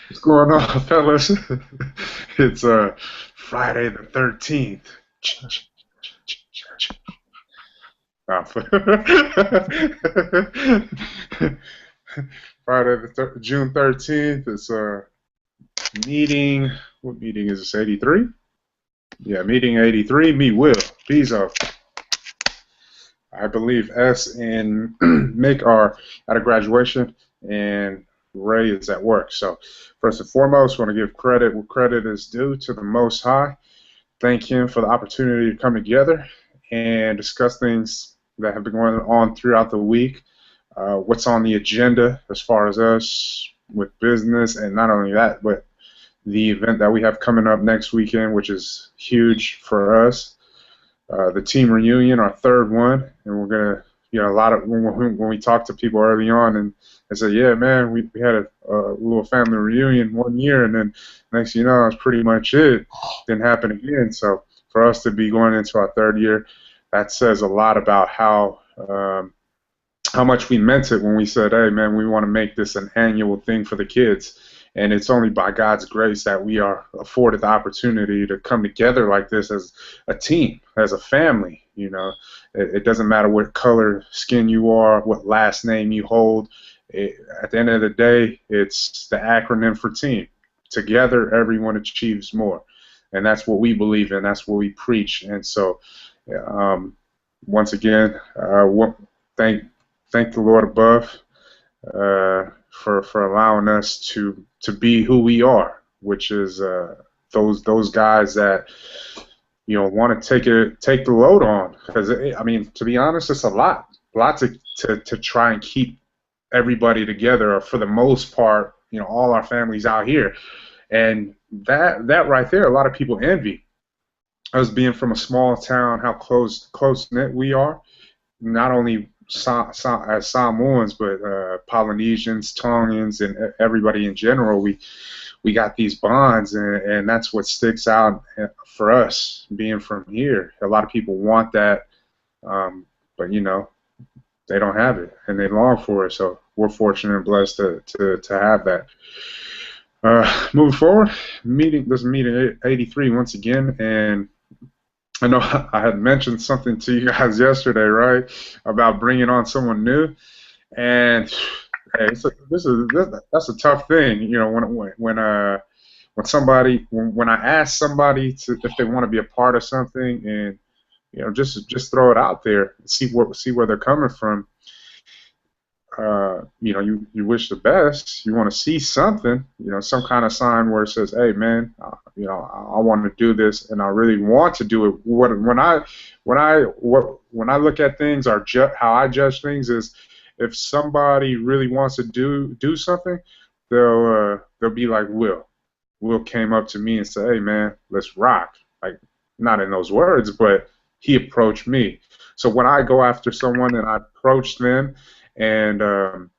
What's going on, fellas? It's Friday the 13th. Friday June 13th. It's a meeting. What meeting is this? 83? Yeah, meeting 83. Me, Will, Bezo, I believe S and Mick are at a graduation, and Ray is at work. So, first and foremost, want to give credit where credit is due to the Most High. Thank him for the opportunity to come together and discuss things that have been going on throughout the week. What's on the agenda as far as us with business, and not only that, but the event that we have coming up next weekend, which is huge for us. The team reunion, our third one, and we're gonna, a lot of when we talk to people early on and they say, yeah, man, we had a little family reunion one year, and then next thing you know, it's pretty much it. Didn't happen again. So for us to be going into our third year, that says a lot about how much we meant it when we said, hey, man, we want to make this an annual thing for the kids. And it's only by God's grace that we are afforded the opportunity to come together like this as a team, as a family. It doesn't matter what color skin you are, what last name you hold. At the end of the day, it's the acronym for team. Together, everyone achieves more. And that's what we believe in. That's what we preach. And so, once again, thank thank the Lord above for allowing us to be who we are, which is those guys that want to take the load on. Because I mean, to be honest, it's a lot to try and keep everybody together. For the most part, all our families out here, and that right there, a lot of people envy us being from a small town, how close knit we are. Not only as Samoans, but Polynesians, Tongans, and everybody in general, we got these bonds, and that's what sticks out for us being from here. A lot of people want that, but they don't have it, and they long for it. So we're fortunate and blessed to have that. Moving forward, this is meeting 83 once again, and I know I had mentioned something to you guys yesterday, right, about bringing on someone new, and hey, that's a tough thing, when I ask somebody if they want to be a part of something, and just throw it out there, see where they're coming from. You wish the best. You want to see something, some kind of sign where it says, "Hey, man, I want to do this, and I really want to do it." When I look at things, or how I judge things is, if somebody really wants to do something, they'll be like Will. Will came up to me and said, "Hey, man, let's rock." Like, not in those words, but he approached me. So when I go after someone and I approach them, and and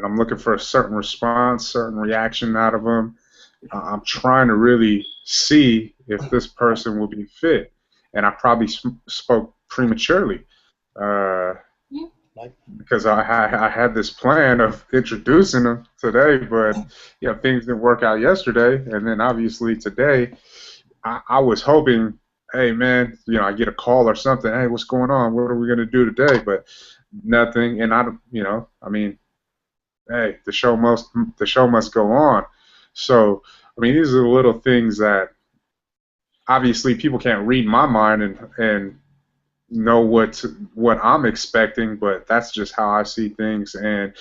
I'm looking for a certain response, certain reaction out of them. I'm trying to really see if this person will be fit, and I probably spoke prematurely because I had this plan of introducing them today, but things didn't work out yesterday, and then obviously today I was hoping, hey, man, I get a call or something. Hey, what's going on? What are we gonna do today? But nothing, and I mean, hey, the show must go on. So, I mean, these are the little things that obviously people can't read my mind and know what I'm expecting, but that's just how I see things, and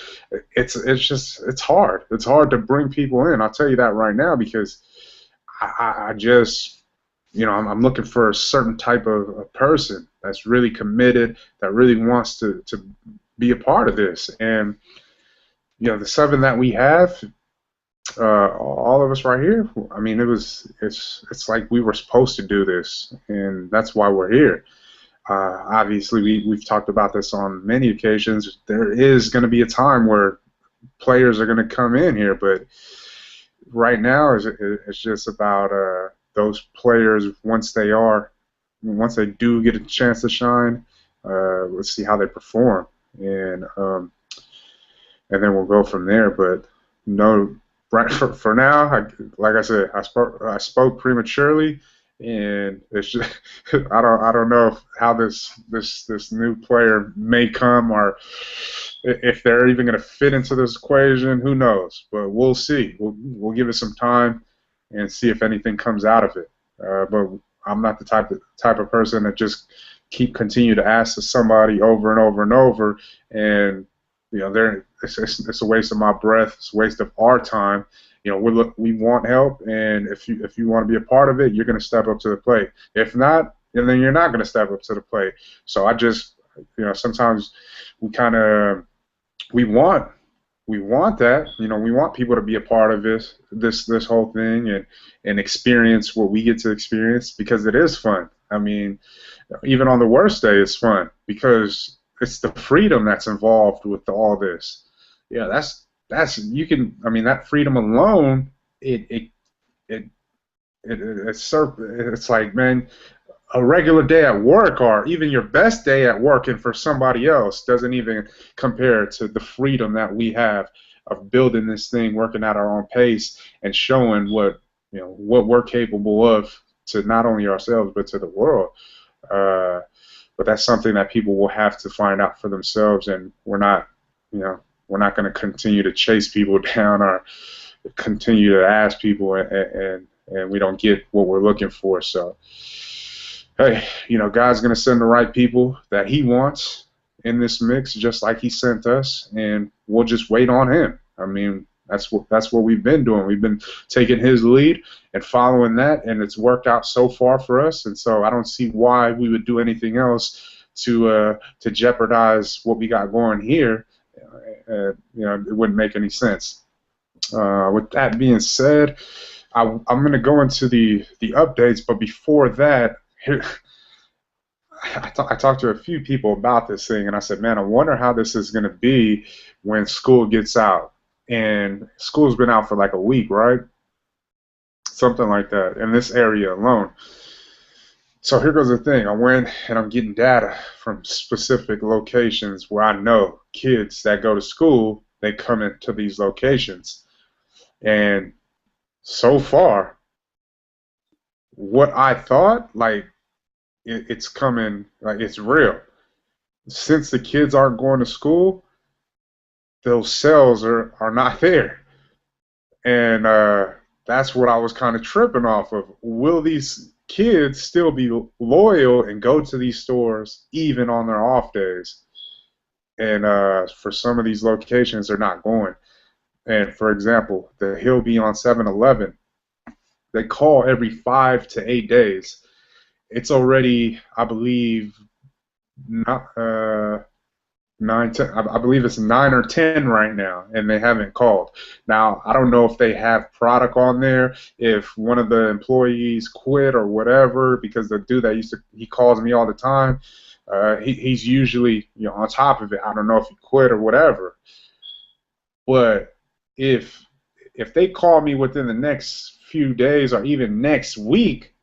it's hard. It's hard to bring people in. I'll tell you that right now, because I just I'm looking for a certain type of a person that's really committed, that really wants to be a part of this. And the seven that we have, all of us right here, I mean, it's like we were supposed to do this, and that's why we're here. Obviously, we've talked about this on many occasions. There is going to be a time where players are going to come in here, but right now it's just about those players. Once they do get a chance to shine, let's see how they perform, and then we'll go from there. But no. right for now, like I said, I spoke prematurely, and it's just I don't know how this new player may come, or if they're even going to fit into this equation. Who knows? But we'll see. We'll give it some time and see if anything comes out of it. But I'm not the type of person that just continue to ask somebody over and over and over, and it's a waste of my breath. It's a waste of our time. We want help, and if you want to be a part of it, you're going to step up to the plate. If not, then you're not going to step up to the plate. So I just, sometimes we kind of we want we want that. We want people to be a part of this whole thing, and experience what we get to experience, because it is fun. I mean, even on the worst day, it's fun because it's the freedom that's involved with all this. Yeah, that's you can. I mean, that freedom alone, it, it's like, man, a regular day at work, or even your best day at work, and for somebody else doesn't even compare to the freedom that we have of building this thing, working at our own pace, and showing what we're capable of, to not only ourselves but to the world. Uh, but that's something that people will have to find out for themselves, and we're not going to continue to chase people down, or continue to ask people, and we don't get what we're looking for. So, hey, God's going to send the right people that He wants in this mix, just like He sent us, and we'll just wait on Him. I mean, that's what we've been doing. We've been taking His lead and following that, and it's worked out so far for us. And so I don't see why we would do anything else to jeopardize what we got going here. It wouldn't make any sense. With that being said, I'm going to go into the updates, but before that, I talked to a few people about this thing, and I said, man, I wonder how this is going to be when school gets out. And school's been out for like a week, right? Something like that, in this area alone. So here goes the thing. I went and I'm getting data from specific locations where I know kids that go to school, they come into these locations. And so far, what I thought, like, it's coming, like, it's real. Since the kids aren't going to school, those cells are not there. And that's what I was kind of tripping off of. Will these kids still be loyal and go to these stores even on their off days? And for some of these locations, they're not going. And for example, the Hillbee on 7-Eleven, they call every 5 to 8 days. It's already, I believe, not 9, 10, I believe it's 9 or 10 right now, and they haven't called. Now, I don't know if they have product on there, if one of the employees quit or whatever, because the dude that he calls me all the time, he's usually on top of it. I don't know if he quit or whatever. But if they call me within the next few days or even next week,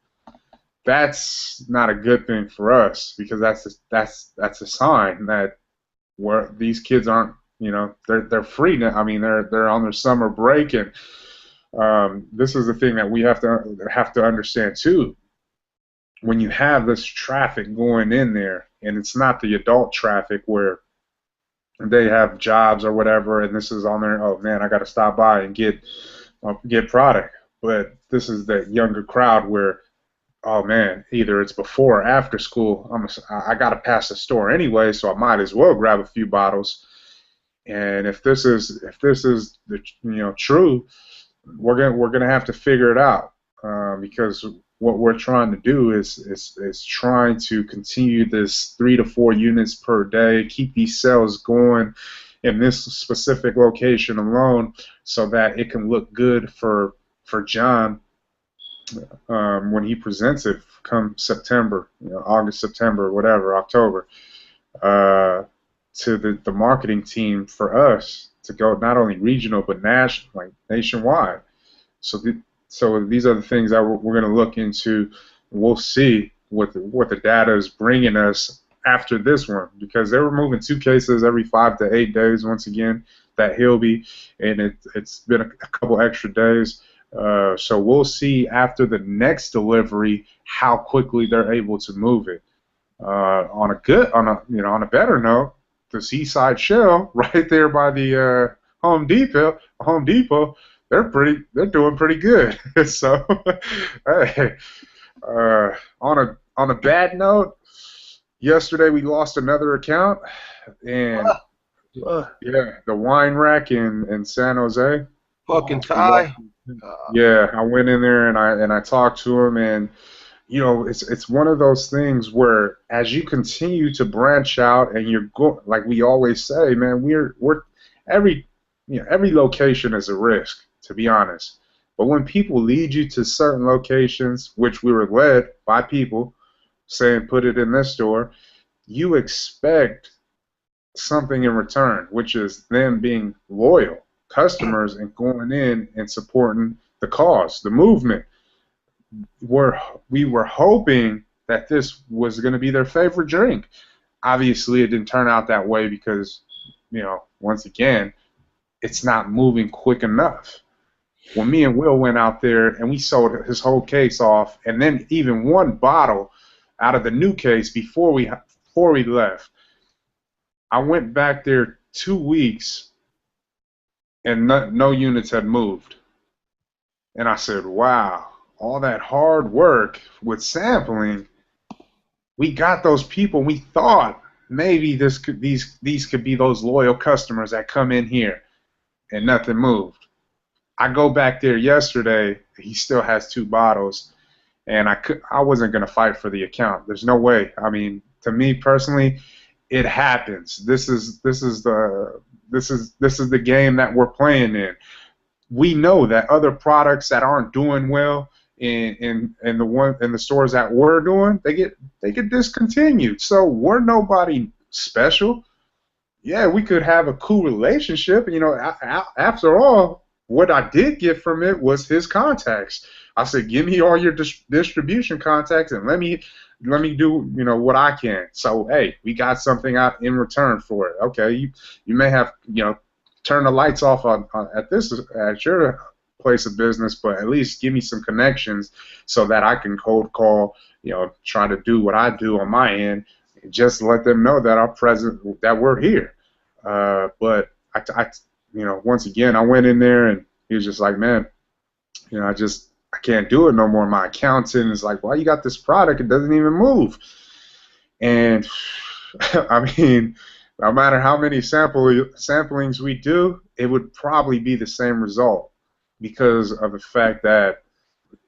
that's not a good thing for us, because that's a sign that where these kids aren't, they're free now. I mean, they're on their summer break, and this is the thing that we have to understand too. When you have this traffic going in there, and it's not the adult traffic where they have jobs or whatever, and this is on there. Oh man, I got to stop by and get product. But this is the younger crowd where, oh man, either it's before or after school. I got to pass the store anyway, so I might as well grab a few bottles. And if this is the true, we're gonna have to figure it out, because what we're trying to do is trying to continue this 3 to 4 units per day, keep these sales going in this specific location alone, so that it can look good for John when he presents it come September, August, September, whatever, October, to the marketing team for us to go not only regional but nationwide. So these are the things that we're going to look into. We'll see what the data is bringing us after this one, because they were moving 2 cases every 5 to 8 days once again. that Hilby, and it's been a couple extra days. So we'll see after the next delivery how quickly they're able to move it. On a better note, the Seaside Shell right there by the Home Depot, they're doing pretty good. So, hey, on a bad note, yesterday we lost another account, and yeah, the wine rack in San Jose. Fucking Ty. Yeah, I went in there and I talked to him, and it's one of those things where as you continue to branch out and you're like we always say, man, we're every every location is a risk, to be honest. But when people lead you to certain locations, which we were led by people saying put it in this store, you expect something in return, which is them being loyal customers and going in and supporting the cause, the movement. We were hoping that this was going to be their favorite drink. Obviously, it didn't turn out that way because, once again, it's not moving quick enough. When me and Will went out there and we sold his whole case off, and then even one bottle out of the new case before we left, I went back there 2 weeks and no units had moved. And I said, wow, all that hard work with sampling, we got those people. We thought maybe these could be those loyal customers that come in here, and nothing moved. I go back there yesterday. He still has 2 bottles, and I wasn't gonna fight for the account. There's no way. I mean, to me personally, it happens. This is the game that we're playing in. We know that other products that aren't doing well in the stores that we're doing, they get discontinued. So we're nobody special. Yeah, we could have a cool relationship. After all, what I did get from it was his contacts. I said, give me all your distribution contacts and let me do what I can. So hey, we got something out in return for it. Okay, you may have turn the lights off at your place of business, but at least give me some connections so that I can cold call, try to do what I do on my end, and just let them know that I'm present, that we're here. But I once again, I went in there and he was just like, man, I can't do it no more. My accountant is like, why you got this product? It doesn't even move. And I mean, no matter how many samplings we do, it would probably be the same result because of the fact that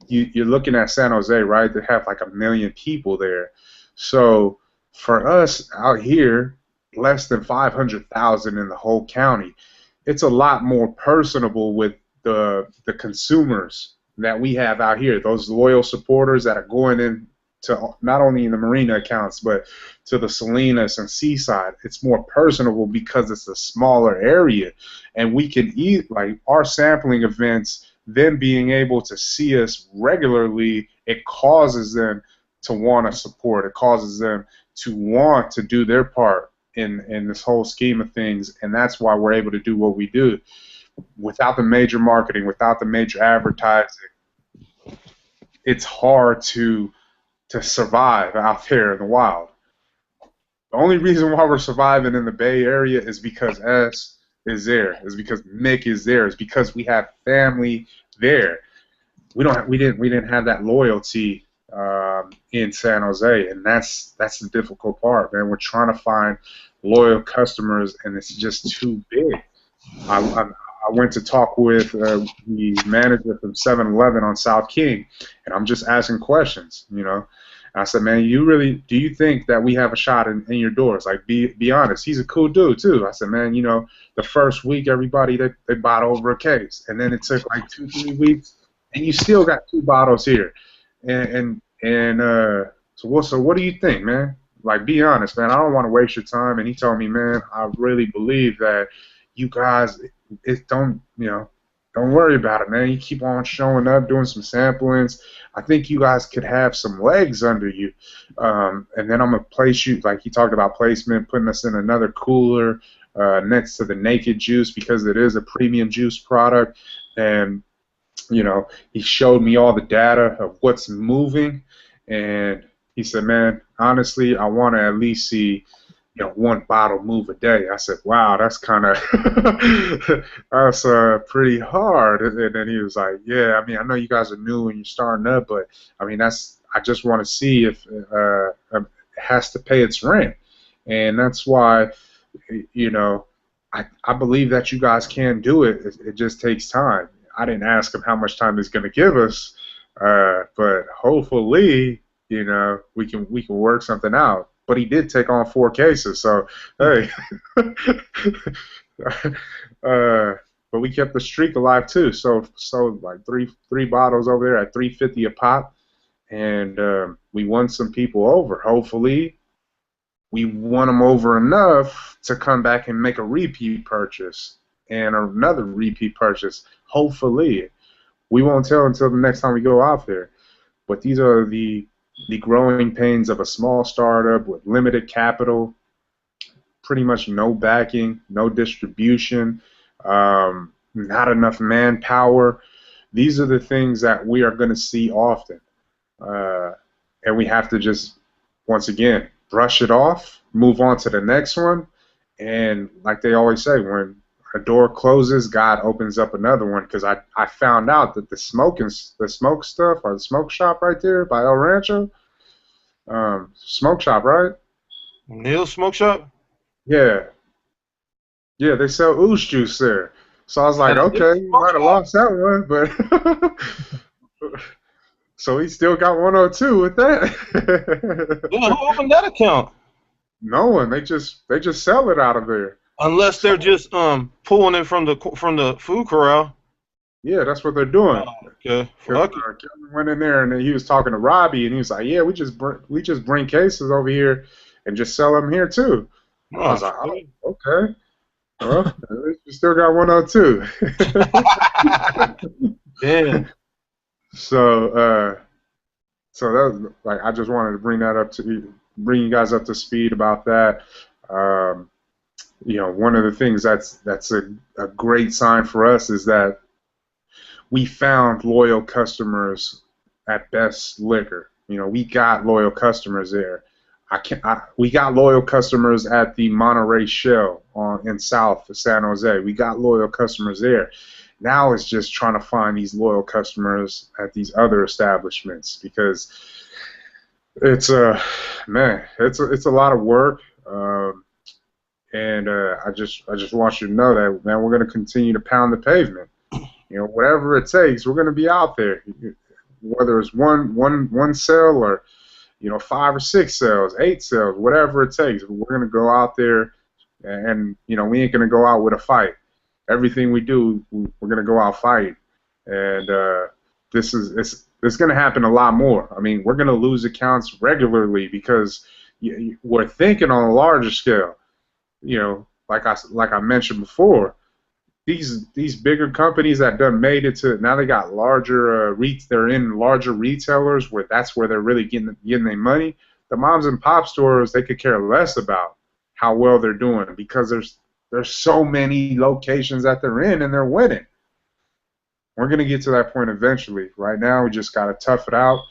you're looking at San Jose, right? They have like 1 million people there. So for us out here, less than 500,000 in the whole county, it's a lot more personable with the consumers that we have out here, those loyal supporters that are going in to not only in the marina accounts but to the Salinas and Seaside. It's more personable because it's a smaller area, and we can eat like our sampling events. Them being able to see us regularly, it causes them to want to support. It causes them to want to do their part in this whole scheme of things, and that's why we're able to do what we do. Without the major marketing, without the major advertising, it's hard to survive out there in the wild. The only reason why we're surviving in the Bay Area is because S is there, is because Mick is there, is because we have family there. We didn't have that loyalty in San Jose, and that's the difficult part, man. We're trying to find loyal customers, and it's just too big. I went to talk with the manager from 7-Eleven on South King, and I'm just asking questions, And I said, man, do you think that we have a shot in your doors? Like, be honest. He's a cool dude, too. I said, man, the first week, everybody, they bought over a case. And then it took like 2-3 weeks, and you still got 2 bottles here. So what do you think, man? Like, be honest, man. I don't want to waste your time. And he told me, man, I really believe that you guys, don't worry about it, man. You keep on showing up, doing some samplings. I think you guys could have some legs under you. And then I'm going to place you, like he talked about placement, putting us in another cooler, next to the Naked juice because it is a premium juice product. And he showed me all the data of what's moving, and he said, "Man, honestly, I want to at least see, one bottle move a day." I said, "Wow, that's kind of that's pretty hard." And then he was like, "Yeah, I mean, I know you guys are new and you're starting up, but I mean, I just want to see if it has to pay its rent, and that's why, you know, I believe that you guys can do it. It just takes time." I didn't ask him how much time he's going to give us, but hopefully, we can work something out. But he did take on 4 cases, so hey. But we kept the streak alive too. So like three bottles over there at $3.50 a pop, and we won some people over. Hopefully, we won them over enough to come back and make a repeat purchase and another repeat purchase. Hopefully, we won't tell until the next time we go out there. But these are the growing pains of a small startup with limited capital, pretty much no backing, no distribution, not enough manpower. These are the things that we are going to see often. And we have to just, once again, brush it off, move on to the next one. And like they always say, when a door closes, God opens up another one. Because I found out that the smoke stuff, or the smoke shop right there by El Rancho, smoke shop, right? Neil's Smoke Shop? Yeah. Yeah, they sell ooze juice there. So I was like, okay, you might have lost that one, but so he still got 102 with that. Yeah, who opened that account? No one. They just sell it out of there. Unless they're just pulling it from the food corral. Yeah, that's what they're doing. Oh, okay. Kevin went in there and then he was talking to Robbie and he was like, "Yeah, we just bring cases over here and just sell them here too." Oh, I was like, "Oh, okay. Well, at least you still got 102." Yeah. So that was, like, I just wanted to bring you guys up to speed about that. One of the things that's a great sign for us is that we found loyal customers at Best Liquor. We got loyal customers there. We got loyal customers at the Monterey Shell in South San Jose. We got loyal customers there. Now it's just trying to find these loyal customers at these other establishments, because it's a lot of work. And I just want you to know that, man, we're going to continue to pound the pavement. Whatever it takes, we're going to be out there. Whether it's one sale or 5 or 6 sales, 8 sales, whatever it takes, we're going to go out there, and we ain't going to go out with a fight. Everything we do, we're going to go out fighting. And it's going to happen a lot more. I mean, we're going to lose accounts regularly because we're thinking on a larger scale. Like I mentioned before, these bigger companies that done made it to now, they got larger they're in larger retailers where that's where they're really getting their money. The moms and pop stores, they could care less about how well they're doing because there's so many locations that they're in and they're winning. We're gonna get to that point eventually. Right now, we just gotta tough it out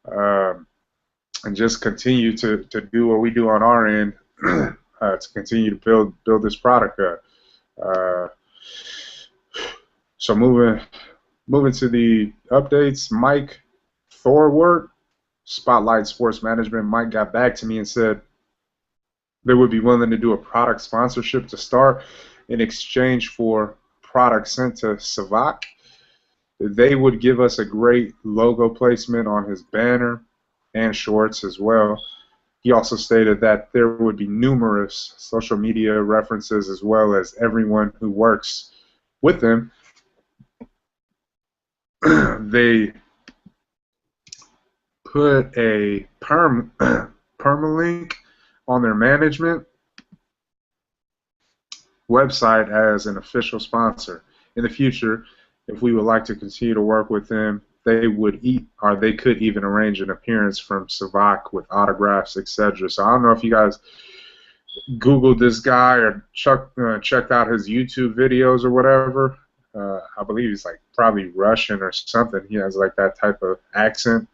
and just continue to do what we do on our end to continue to build this product up. So moving to the updates, Mike Thorwart, Spotlight Sports Management. Mike got back to me and said they would be willing to do a product sponsorship to start in exchange for products sent to Savak. They would give us a great logo placement on his banner and shorts as well. He also stated that there would be numerous social media references as well as everyone who works with them. They put a permalink on their management website as an official sponsor. In the future, if we would like to continue to work with them, they could even arrange an appearance from Savak with autographs, etc. So I don't know if you guys Googled this guy or checked out his YouTube videos or whatever. I believe he's like probably Russian or something. He has like that type of accent.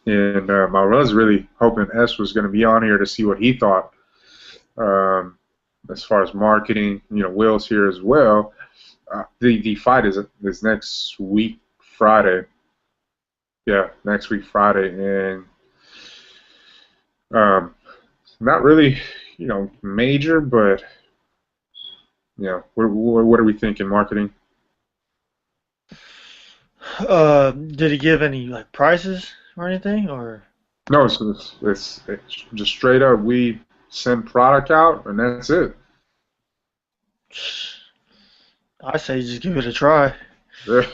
And I was really hoping S was going to be on here to see what he thought as far as marketing. Will's here as well. The fight is next week Friday. Yeah, next week Friday, and not really, major, but what are we thinking marketing? Did he give any like prices or anything, or? No, it's just straight up. We send product out, and that's it. I say just give it a try. Yeah.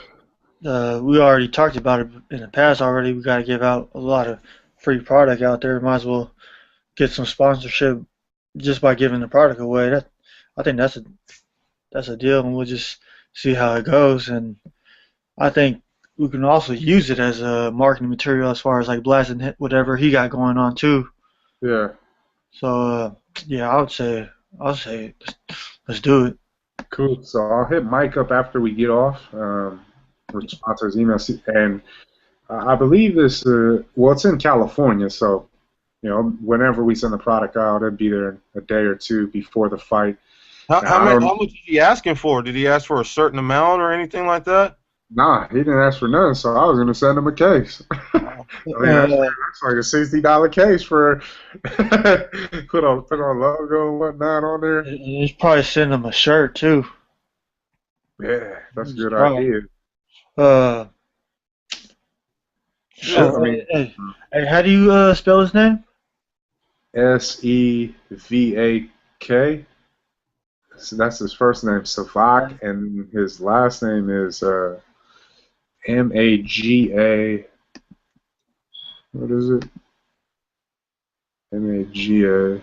We already talked about it in the past already. We got to give out a lot of free product out there. Might as well get some sponsorship just by giving the product away. I think that's a deal, and we'll just see how it goes. And I think we can also use it as a marketing material as far as like blasting whatever he got going on too. Yeah. So yeah, I'll say let's do it. Cool. So I'll hit Mike up after we get off. Respond to his email, and I believe this. Well, it's in California, so whenever we send the product out, it'd be there a day or two before the fight. How much is he asking for? Did he ask for a certain amount or anything like that? Nah, he didn't ask for nothing, so I was gonna send him a case. I mean, that's like a $60 case for put on logo and whatnot on there. He's probably send him a shirt too. Yeah, that's a good idea. Hey, how do you spell his name? Sevak. So that's his first name, Savak, and his last name is Maga. What is it? Maga.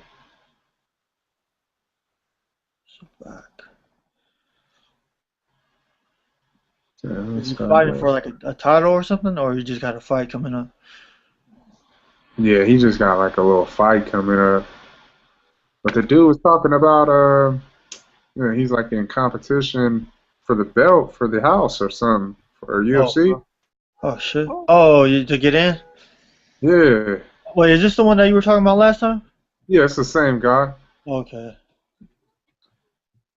Savak. Is he fighting for like a title or something, or you just got a fight coming up? Yeah, he just got like a little fight coming up. But the dude was talking about he's like in competition for the belt for the house or something for UFC. Oh shit! Oh, to get in? Yeah. Wait, is this the one that you were talking about last time? Yeah, it's the same guy. Okay.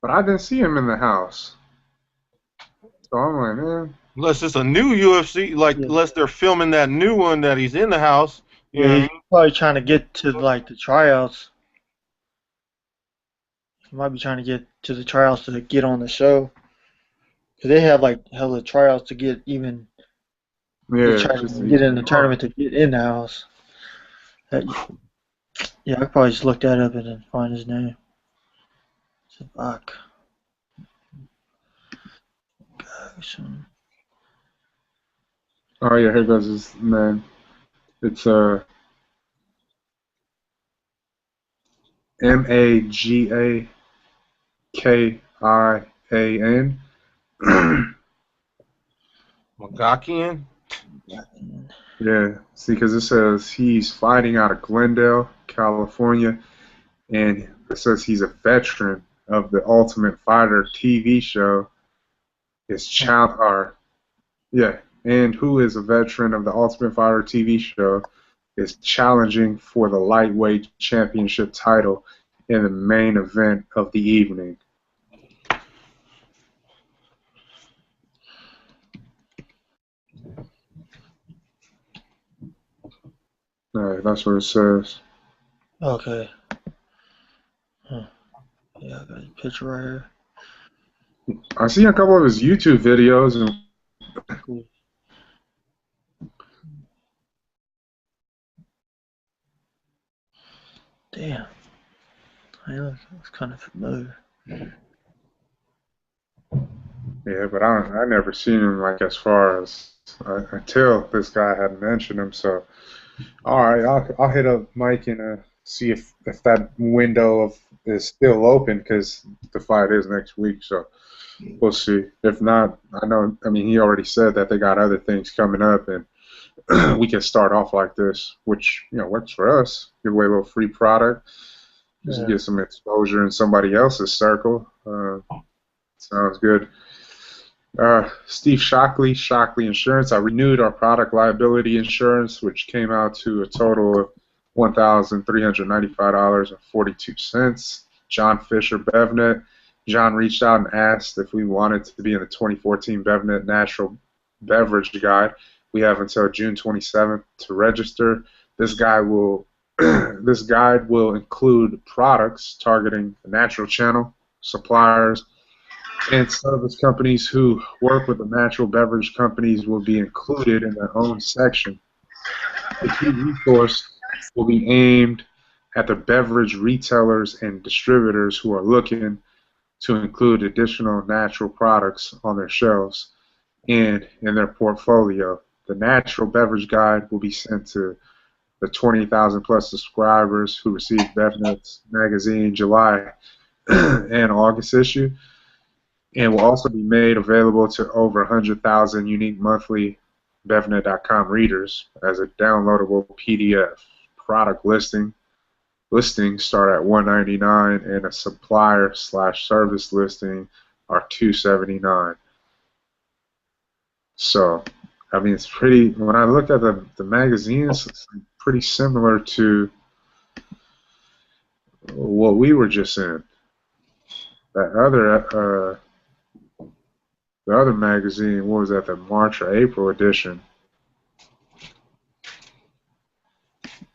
But I didn't see him in the house. So I'm like, man. Unless it's a new UFC, unless they're filming that new one that he's in the house. Yeah, he's probably trying to get to like the tryouts. He might be trying to get to the tryouts to get on the show. Cause they have like hella tryouts to get even. Yeah. To get in the tournament to get in the house. Yeah, I could probably just look that up and then find his name. Savak. Oh yeah, here goes his name. It's Magakian. Magakian? Yeah, see, because it says he's fighting out of Glendale, California, and it says he's a veteran of the Ultimate Fighter TV show. And who is a veteran of the Ultimate Fighter TV show is challenging for the lightweight championship title in the main event of the evening. Alright, that's what it says. Okay. Huh. Yeah, I got a picture right here. I see a couple of his YouTube videos and Cool. Damn. Hey, look, it's kind of familiar. yeah, but I never seen him like as far as until this guy had mentioned him. So, all right, I'll hit up Mike and see if that window is still open because the fight is next week. So we'll see. If not, I mean, he already said that they got other things coming up, and we can start off like this, which works for us. Give away a little free product, just get some exposure in somebody else's circle. Sounds good. Steve Shockley, Shockley Insurance. I renewed our product liability insurance, which came out to a total of $1,395.42. John Fisher, BevNet. John reached out and asked if we wanted to be in the 2014 BevNet Natural Beverage Guide. We have until June 27th to register. This guide will include products targeting the natural channel, suppliers, and service companies who work with the natural beverage companies will be included in their own section. The key resource will be aimed at the beverage retailers and distributors who are looking to include additional natural products on their shelves and in their portfolio. The Natural Beverage Guide will be sent to the 20,000 plus subscribers who received BevNet's magazine July and August issue, and will also be made available to over 100,000 unique monthly BevNet.com readers as a downloadable PDF. Product listings start at $199, and a supplier/service listing are $279. So, I mean, it's pretty. When I look at the magazines, it's pretty similar to what we were just in. That other. The other magazine, what was that, the March or April edition?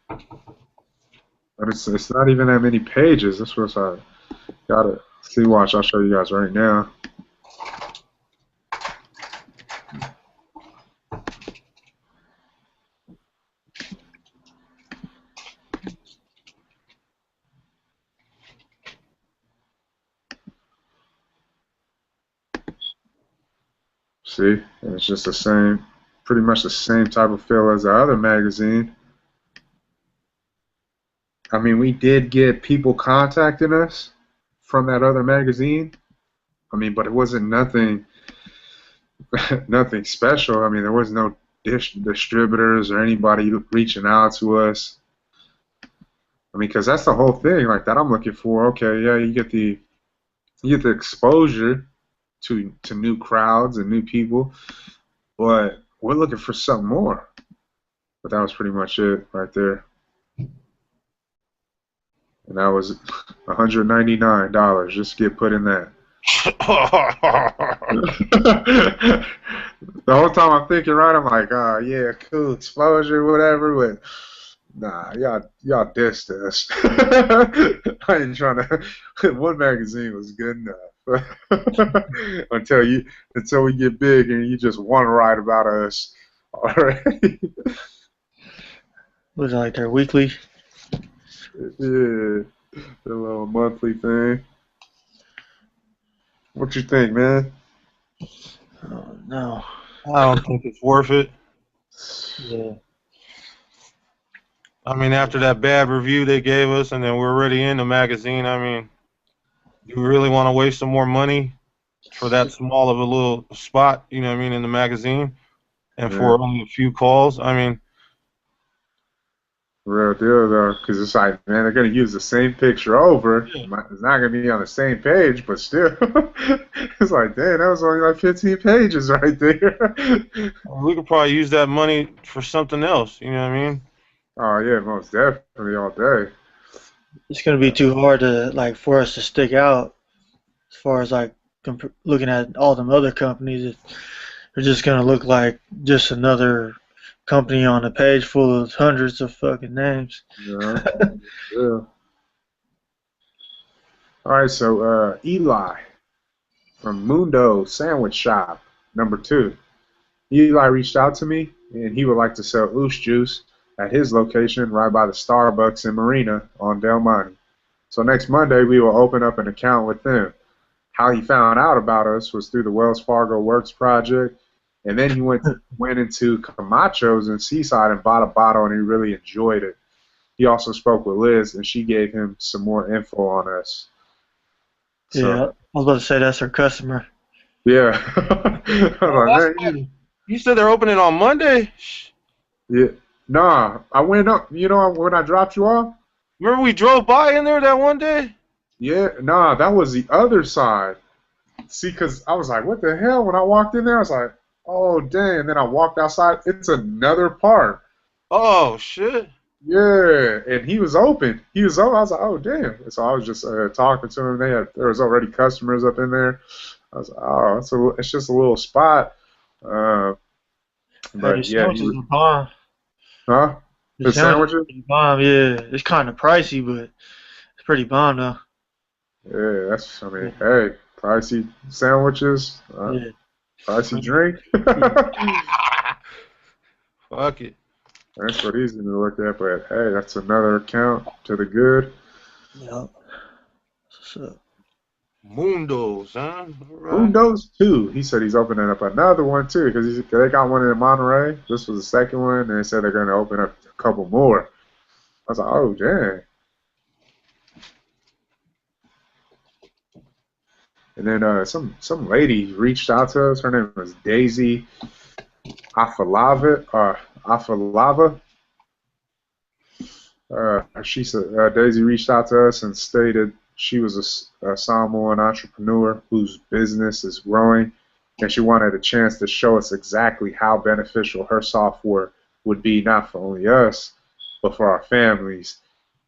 But it's not even that many pages. This was I got it. See, watch. I'll show you guys right now. See, and it's just the same, pretty much the same type of feel as the other magazine. I mean, we did get people contacting us from that other magazine. I mean, but it wasn't nothing special. I mean, there was no distributors or anybody reaching out to us. I mean, because that's the whole thing, like that I'm looking for. Okay, yeah, you get the exposure to new crowds and new people, but we're looking for something more. But that was pretty much it right there. And that was $199 just to get put in that. The whole time I'm thinking, right, I'm like, oh yeah, cool, exposure, whatever, but nah, y'all dissed us. I ain't trying to. One magazine was good enough. until we get big and you just want to write about us already. Was it like their weekly? Yeah, the little monthly thing. What you think, man? Oh, no. I don't think it's worth it. Yeah. I mean, after that bad review they gave us, and then we're already in the magazine. I mean, you really want to waste some more money for that small of a little spot, you know what I mean, in the magazine, and for only a few calls? I mean, real deal though, because it's like, man, they're gonna use the same picture over. Yeah. It's not gonna be on the same page, but still, it's like, dang, that was only like 15 pages right there. we could probably use that money for something else, you know what I mean? Oh yeah, most definitely, all day. It's gonna be too hard to for us to stick out as far as looking at all them other companies. They're just gonna look like just another company on a page full of hundreds of fucking names. Yeah. Yeah. All right, so Eli from Mundo Sandwich Shop, #2. Eli reached out to me, and he would like to sell Oosh Juice at his location right by the Starbucks in Marina on Del Monte. So next Monday, we will open up an account with them. How he found out about us was through the Wells Fargo Works project, and then he went into Camacho's in Seaside and bought a bottle, and he really enjoyed it. He also spoke with Liz, and she gave him some more info on us. So, Yeah, I was about to say that's her customer. yeah. I'm like, man, You said they're opening on Monday? yeah. Nah, I went up. You know when I dropped you off? Remember we drove by in there that one day? Yeah, nah, that was the other side. See, because I was like, what the hell? When I walked in there, I was like, oh, dang. And then I walked outside. It's another park. Oh shit. Yeah, and he was open. He was open. I was like, oh, damn. So I was just talking to him. There was already customers up in there. I was like, oh, it's just a little spot. Uh, Hey, the but yeah, sandwiches are bomb. huh? The The sandwiches sandwiches? are pretty bomb. Yeah, it's kind of pricey, but it's pretty bomb though. Yeah, I Yeah, mean, hey, pricey sandwiches, yeah, pricey drink. yeah. Fuck it. That's what he's going to look at, but hey, that's another account to the good. Yeah. So, Mundos, huh? All Who right. knows, too? He said he's opening up another one, too, because they got one in Monterey. This was the second one, and they said they're going to open up a couple more. I was like, oh, dang. And then some lady reached out to us. Her name was Daisy Afalava. Afalava. She said Daisy reached out to us and stated she was a Samoan entrepreneur whose business is growing, and she wanted a chance to show us exactly how beneficial her software would be, not for only us, but for our families.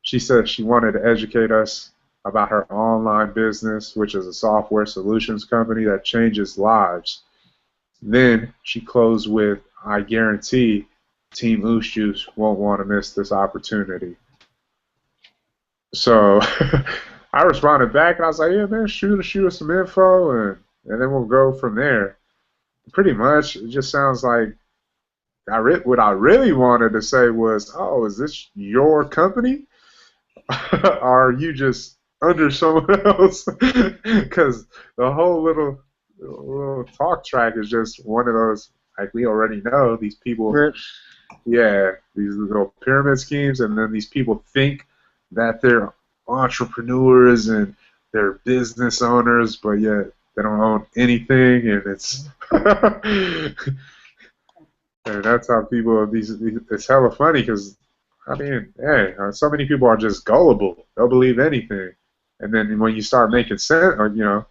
She said she wanted to educate us about her online business, which is a software solutions company that changes lives. Then she closed with, I guarantee Team Oos Juice won't want to miss this opportunity. So I responded back and I was like, yeah, man, shoot us some info and then we'll go from there. Pretty much, it just sounds like what I really wanted to say was, oh, is this your company? Or are you just under someone else? Because the whole little talk track is just one of those, like we already know, these people, Rich. yeah, these little pyramid schemes, and then these people think that they're entrepreneurs and they're business owners, but yet they don't own anything, and it's and that's how people it's hella funny because I mean, hey, so many people are just gullible. They'll believe anything, and then when you start making sense, or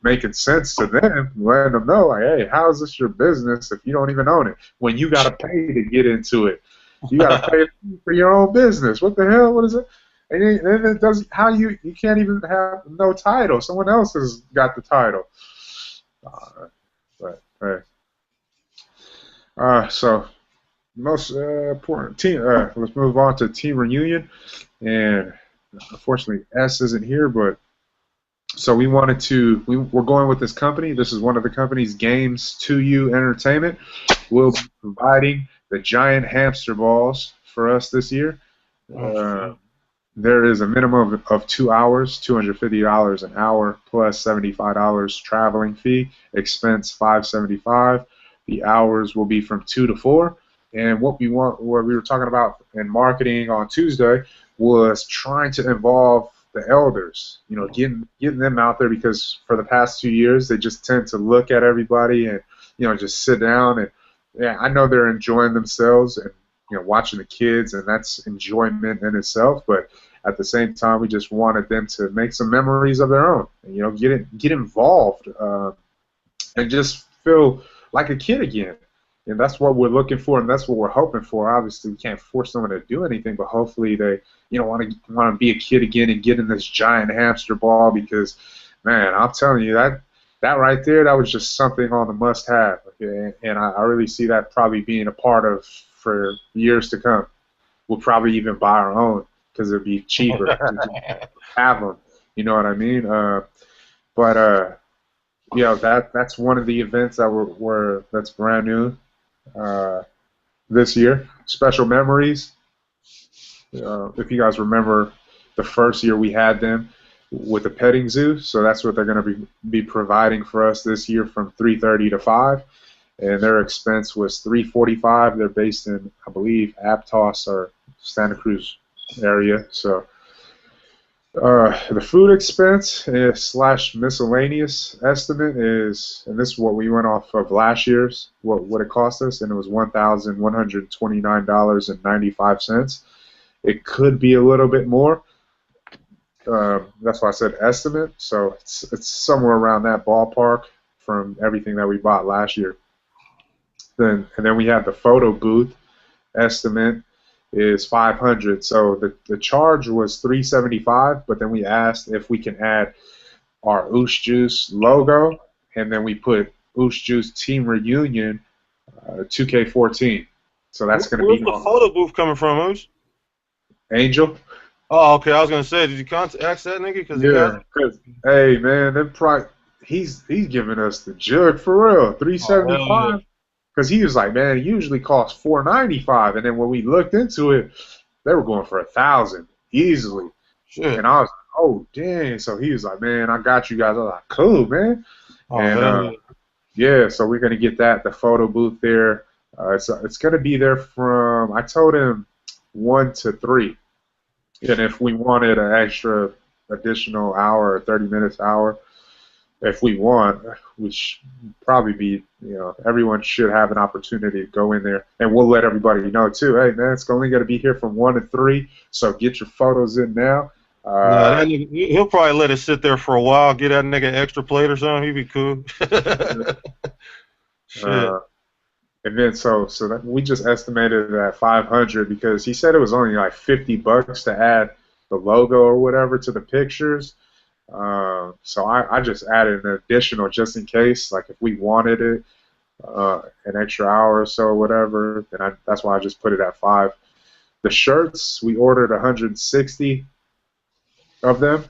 making sense to them, letting them know, like, hey, how is this your business if you don't even own it? When you gotta pay to get into it, you gotta pay for your own business. What the hell? What is it? And then it doesn't. How you can't even have no title. Someone else has got the title. But hey, so most important team. Let's move on to team reunion, and unfortunately S isn't here, but so we wanted to. We're going with this company. This is one of the company's games. 2U Entertainment will be providing the giant hamster balls for us this year. There is a minimum of 2 hours, $250 an hour, plus $75 traveling fee. Expense $575. The hours will be from 2 to 4. And what we were talking about in marketing on Tuesday was trying to involve the elders. Getting them out there because for the past 2 years they just tend to look at everybody and just sit down and yeah, I know they're enjoying themselves and watching the kids and that's enjoyment in itself, but at the same time, we just wanted them to make some memories of their own, and get involved, and just feel like a kid again. And that's what we're looking for, and that's what we're hoping for. Obviously, we can't force someone to do anything, but hopefully they, want to be a kid again and get in this giant hamster ball. Because, man, I'm telling you that right there, that was just something on the must-have. Okay? And I really see that probably being a part of for years to come. We'll probably even buy our own because it'd be cheaper to have them. You know what I mean? But that's one of the events that that's brand new this year. Special Memories. If you guys remember, the first year we had them with the petting zoo, so that's what they're going to be providing for us this year from 3:30 to 5. And their expense was $345. They're based in, I believe, Aptos or Santa Cruz area. So the food expense / miscellaneous estimate is, and this is what we went off of last year's, what it cost us, and it was $1,129.95. It could be a little bit more. That's why I said estimate. So it's somewhere around that ballpark from everything that we bought last year. Then we have the photo booth estimate is 500. So the charge was 375, but then we asked if we can add our Oosh Juice logo, and then we put Oosh Juice Team Reunion 2K14. So that's going to Where's be the photo booth coming from, Oosh? Angel. Oh, okay. I was gonna say, did you contact that nigga? Cause he got. Cause hey man, he's giving us the jug for real, 375. Because he was like, man, it usually costs 495, and then when we looked into it, they were going for 1,000 easily. Shit. And I was like, oh dang. So he was like, man, I got you guys. I was like, cool, man. Oh, and yeah, so we're gonna get the photo booth there. It's gonna be there from, I told him 1 to 3. And if we wanted an extra additional hour or 30 minutes hour, if we want, we should probably be, everyone should have an opportunity to go in there. And we'll let everybody know, too, hey, man, it's only going to be here from 1 to 3, so get your photos in now. That nigga, he'll probably let it sit there for a while, get that nigga an extra plate or something. He'd be cool. Shit. And then so that we just estimated it at 500 because he said it was only like $50 to add the logo or whatever to the pictures. So I just added an additional just in case, like if we wanted it an extra hour or so or whatever, then that's why I just put it at 5. The shirts, we ordered 160 of them,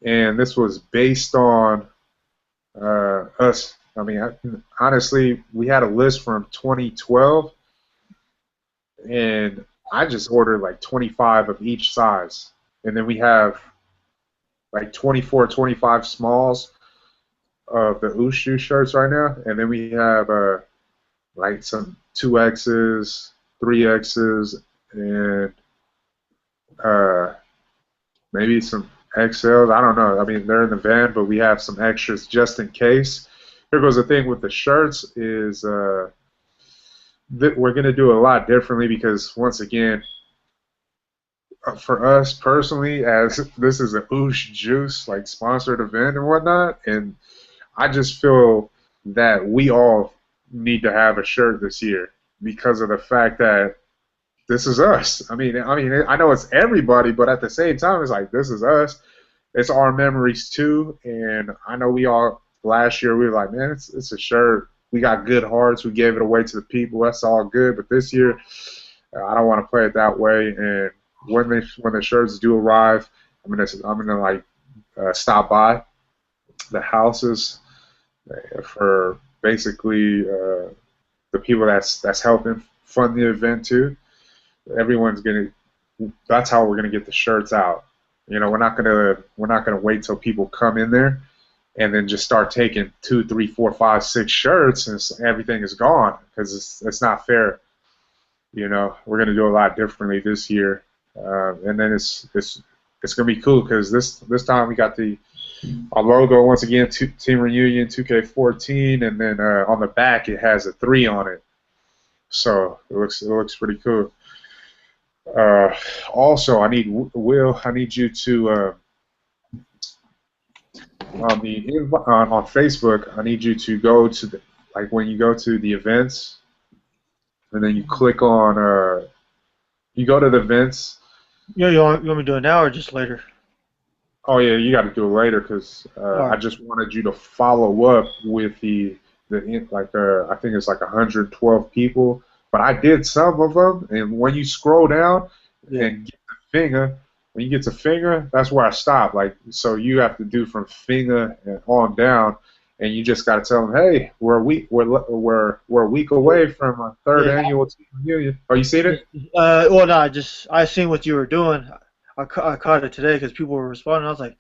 and this was based on us. I mean, honestly, we had a list from 2012, and I just ordered like 25 of each size. And then we have like 24, 25 smalls of the Ushu shirts right now. And then we have like some 2Xs, 3Xs, and maybe some XLs. I don't know. I mean, they're in the van, but we have some extras just in case. Here goes the thing with the shirts is we're going to do it a lot differently because, once again, for us personally, as this is a Oosh Juice like sponsored event and whatnot, and I just feel that we all need to have a shirt this year because of the fact that this is us. I mean, I know it's everybody, but at the same time, it's like this is us. It's our memories too, and I know we all. Last year, we were like, man, it's a shirt. We got good hearts. We gave it away to the people. That's all good. But this year, I don't want to play it that way. And when the shirts do arrive, I'm gonna like stop by the houses for basically the people that's helping fund the event too. That's how we're gonna get the shirts out. We're not gonna wait till people come in there and then just start taking 2, 3, 4, 5, 6 shirts and everything is gone because it's not fair. We're gonna do a lot differently this year, and then it's gonna be cool because this time we got our logo once again, Team Reunion 2K14, and then on the back it has a 3 on it, so it looks pretty cool. Also, I need you to. On Facebook, I need you to go to when you go to the events, and then you click on you go to the events. Yeah, you want me to do it now or just later? Oh yeah, you got to do it later because right. I just wanted you to follow up with I think it's like 112 people, but I did some of them, and when you scroll down and get the finger. When you get to finger, that's where I stop. So you have to do from finger and on down, and you just got to tell them, hey, we're a week away from our 3rd annual Team Reunion. Oh, you seen it? Well, no, I seen what you were doing. I caught it today because people were responding. I was like,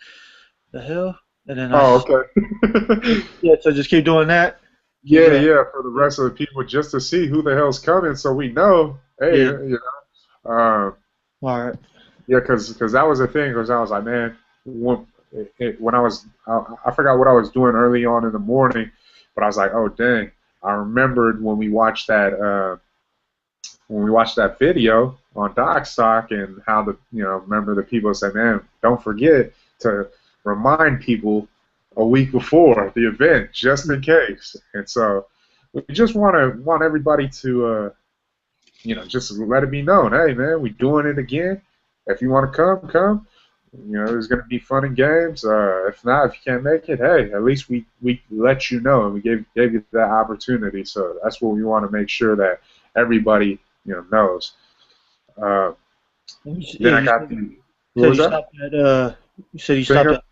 the hell? And then okay. Yeah, so just keep doing that. Yeah, for the rest of the people, just to see who the hell's coming, so we know. Hey, All right. Yeah, because that was the thing. Because I was like, man, when I forgot what I was doing early on in the morning, but I was like, oh dang, I remembered when we watched that when we watched that video on DocStock and how remember the people say, man, don't forget to remind people a week before the event just in case. And so we just want everybody to just let it be known, hey man, we doing it again. If you want to come, come. There's going to be fun and games. If not, if you can't make it, hey, at least we let you know and we gave you that opportunity. So that's what we want to make sure that everybody knows. Then I got the. What was that? You said you stopped at.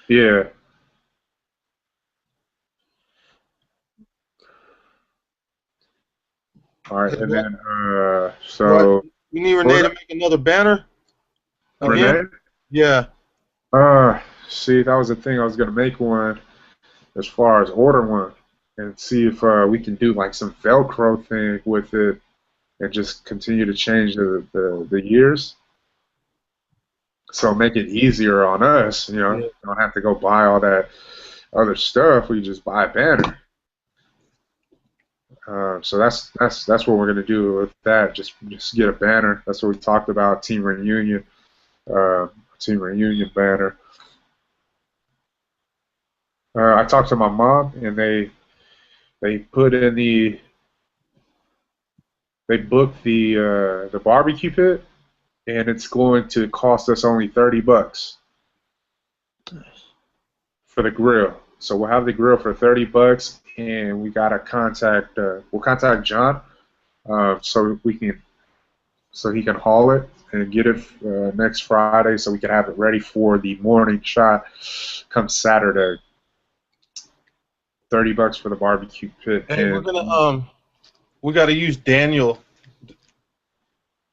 Yeah. All right, and then so. You need Renee to make another banner. Renee? Yeah. See, that was the thing. I was gonna make one, as far as order one, and see if we can do like some Velcro thing with it, and just continue to change the years. So make it easier on us. You don't have to go buy all that other stuff. We just buy a banner. So that's what we're gonna do with that. Just get a banner. That's what we talked about. Team reunion banner. I talked to my mom, and they put in they booked the barbecue pit, and it's going to cost us only $30 for the grill. So we'll have the grill for $30, and we gotta contact. We'll contact John, so he can haul it and get it next Friday, so we can have it ready for the morning shot come Saturday. $30 for the barbecue pit. Hey, we're gonna we gotta use Daniel.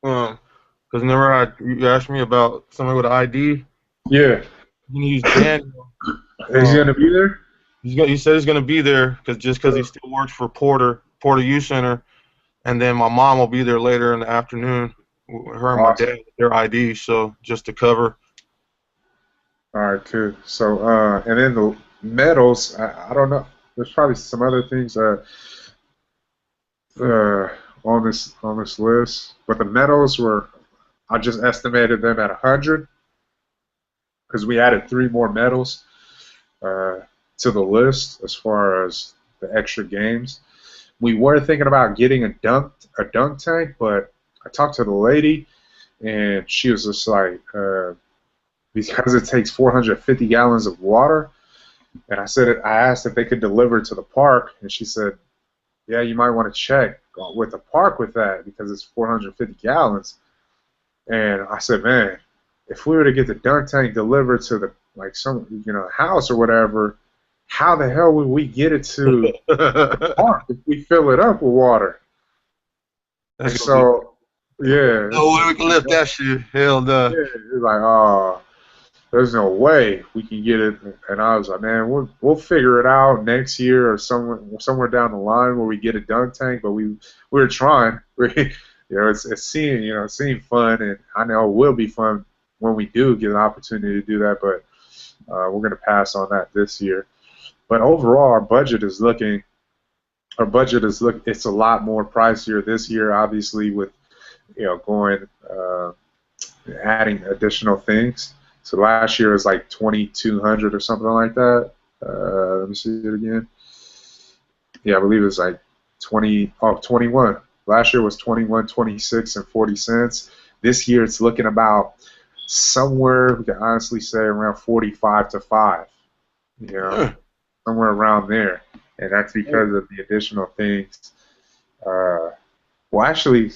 Because remember you asked me about somebody with an ID. Yeah. You can use Daniel. Is he gonna be there? He said he's gonna be there because he still works for Porter Youth Center, and then my mom will be there later in the afternoon. Her and my dad with their ID, so just to cover. All right, too. So and then the medals. I don't know. There's probably some other things on this list, but the medals I just estimated them at 100 because we added 3 more medals to the list as far as the extra games. We were thinking about getting a dunk tank, but I talked to the lady, and she was just like, because it takes 450 gallons of water. And I asked if they could deliver to the park, and she said, yeah, you might want to check with the park with that because it's 450 gallons. And I said, man, if we were to get the dunk tank delivered to the some house or whatever, how the hell would we get it to the park if we fill it up with water? Yeah. No way we can lift that shit. Hell no. Yeah, it's like, oh, there's no way we can get it. And I was like, man, we'll figure it out next year or somewhere down the line where we get a dunk tank. But we were trying. It seemed fun, and I know it will be fun when we do get an opportunity to do that. But we're gonna pass on that this year. But overall, our budget is looking. It's a lot more pricier this year, obviously, with going adding additional things. So last year was like 2,200 or something like that. Let me see it again. Yeah, I believe it was like 21. Last year was 21.26 and 40 cents. This year it's looking about somewhere, we can honestly say, around 45 to 5. Somewhere around there. And that's because of the additional things. Well, actually,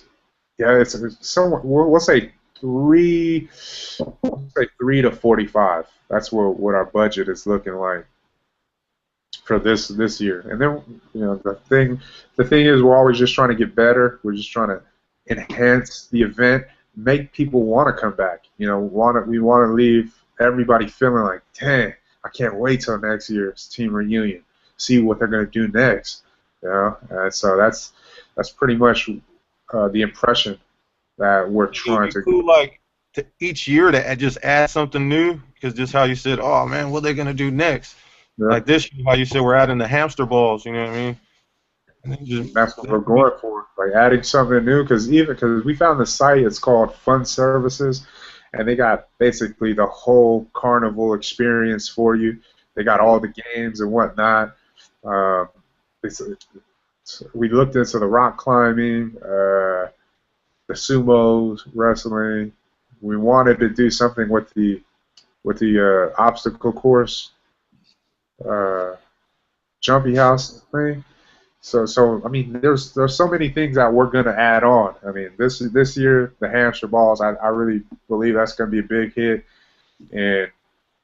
yeah, it's somewhere. We'll say 3 to 45. That's what our budget is looking like for this year. And then the thing is, we're always just trying to get better. We're just trying to enhance the event, make people want to come back. We want to leave everybody feeling like, dang, I can't wait till next year's team reunion. See what they're going to do next. And so that's pretty much the impression that we're trying to. Cool, like each year to just add something new, because just how you said, oh man, what are they going to do next? Yeah. Like this year, how you said we're adding the hamster balls. You know what I mean? And then just, That's what we're going for, like adding something new. Because we found the site, it's called Fun Services, and they got basically the whole carnival experience for you. They got all the games and whatnot. Um, it's, we looked into the rock climbing, the sumo wrestling. We wanted to do something with the obstacle course, uh, jumpy house thing. So I mean, there's so many things that we're gonna add on. I mean, this year the hamster balls, I really believe that's gonna be a big hit, and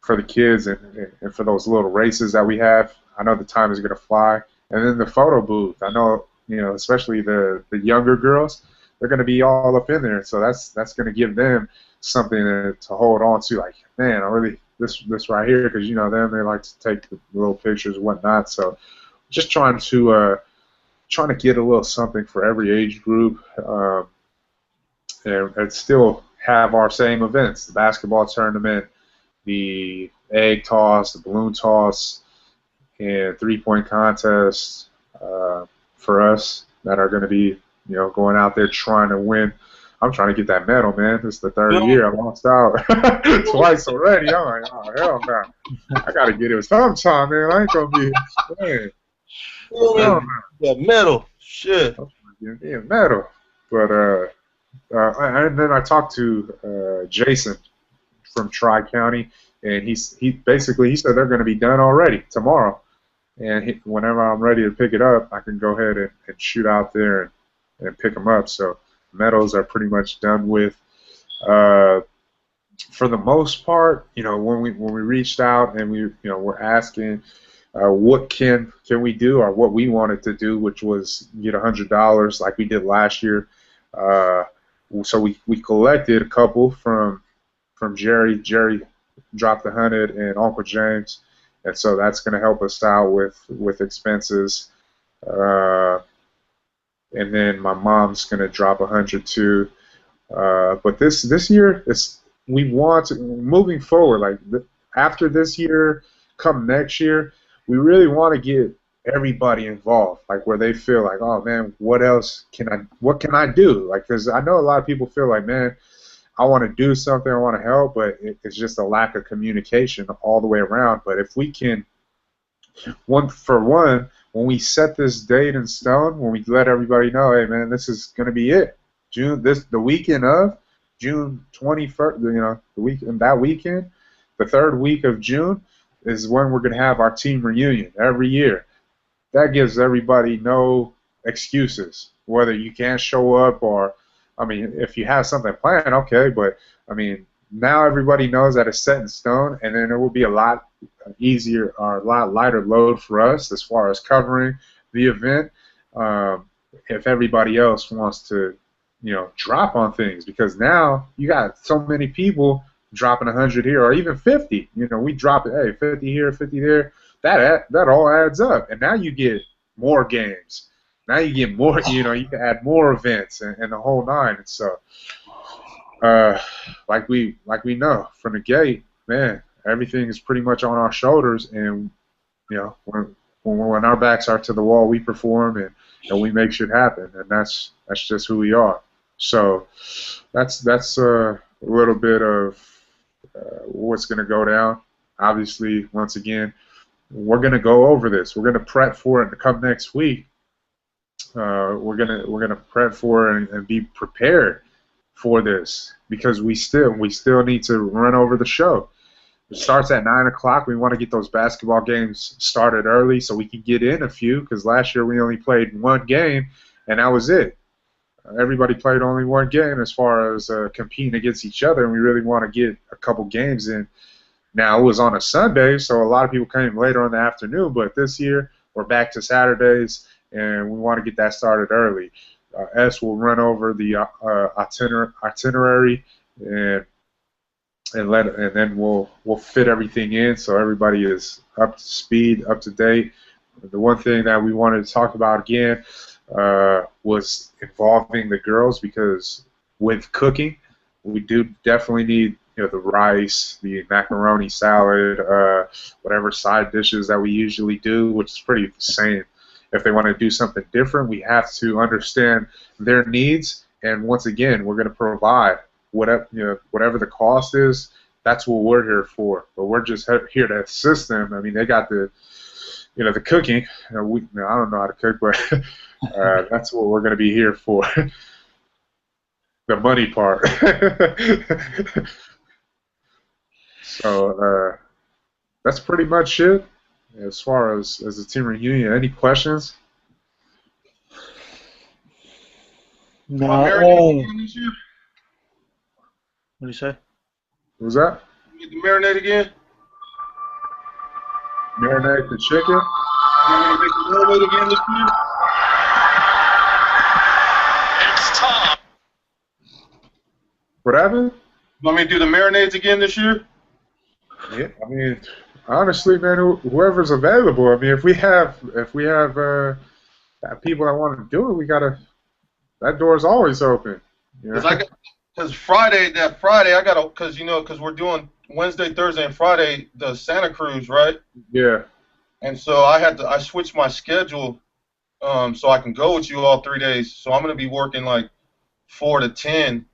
for the kids and for those little races that we have, I know the time is gonna fly. And then the photo booth, I know especially the younger girls, they're gonna be all up in there. So that's gonna give them something to hold on to. Like, man, I really this right here, because them, they like to take the little pictures and whatnot. So just trying to get a little something for every age group, and still have our same events: the basketball tournament, the egg toss, the balloon toss, and three-point contest for us that are going to be, going out there trying to win. I'm trying to get that medal, man. This is the third year I lost out twice already. I'm like, oh hell no, I got to get it sometime, man. I ain't gonna be man. Yeah, metal. Shit. Yeah, metal. But and then I talked to Jason from Tri County, and he basically said they're going to be done already tomorrow, and whenever I'm ready to pick it up, I can go ahead and shoot out there and pick them up. So medals are pretty much done with. For the most part, when we reached out and we're asking. What can we do, or what we wanted to do, which was get $100 like we did last year. So we collected a couple from Jerry. Jerry dropped 100, and Uncle James, and so that's going to help us out with expenses. And then my mom's going to drop 100 too. But this year, we want moving forward. Like after this year, come next year. We really want to get everybody involved, like where they feel like, oh man, what can I do? Like, because I know a lot of people feel like, man, I want to do something, I want to help, but it's just a lack of communication all the way around. But if we can, when we set this date in stone, when we let everybody know, hey man, this is gonna be it, the weekend of June 21st, that weekend, the third week of June. Is when we're going to have our team reunion every year. That gives everybody no excuses, whether you can't show up or, I mean, if you have something planned, okay, but, I mean, now everybody knows that it's set in stone, and then it will be a lot easier or a lot lighter load for us as far as covering the event if everybody else wants to, drop on things, because now you got so many people dropping 100 here, or even 50. We drop it, hey, 50 here, 50 there. That all adds up, and now you get more games. Now you get more. You can add more events and the whole nine. And so, like we know from the gate, man, everything is pretty much on our shoulders, and when our backs are to the wall, we perform and we make shit happen, and that's just who we are. So that's a little bit of what's going to go down. Obviously, once again, we're going to go over this. We're going to prep for it to come next week. We're gonna prep for it and be prepared for this, because we still need to run over the show. It starts at 9 o'clock. We want to get those basketball games started early so we can get in a few, because last year we only played one game and that was it. Everybody played only one game as far as competing against each other, and we really want to get a couple games in. Now, it was on a Sunday, so a lot of people came later in the afternoon, but this year we're back to Saturdays, and we want to get that started early. S will run over the itinerary, and then we'll fit everything in so everybody is up to speed, up to date. The one thing that we wanted to talk about again was involving the girls, because with cooking, we do definitely need the rice, the macaroni salad, whatever side dishes that we usually do, which is pretty the same if they want to do something different, we have to understand their needs. And once again, we're going to provide whatever the cost is. That's what we're here for. But we're just here to assist them. I mean, they got the cooking. I don't know how to cook, but that's what we're going to be here for. The money part. So that's pretty much it as far as the team reunion. Any questions? No. What do you say? What was that? You get the marinade again? Marinate the chicken? You want me to make the marinade again this year? It's time. What happened? You want me to do the marinades again this year? Yeah, I mean, honestly, man, whoever's available. I mean, if we have people that want to do it, that door's always open. You know? Because Friday, because we're doing Wednesday, Thursday, and Friday the Santa Cruz, right? Yeah. And so I switched my schedule, so I can go with you all 3 days. So I'm gonna be working like 4 to 10,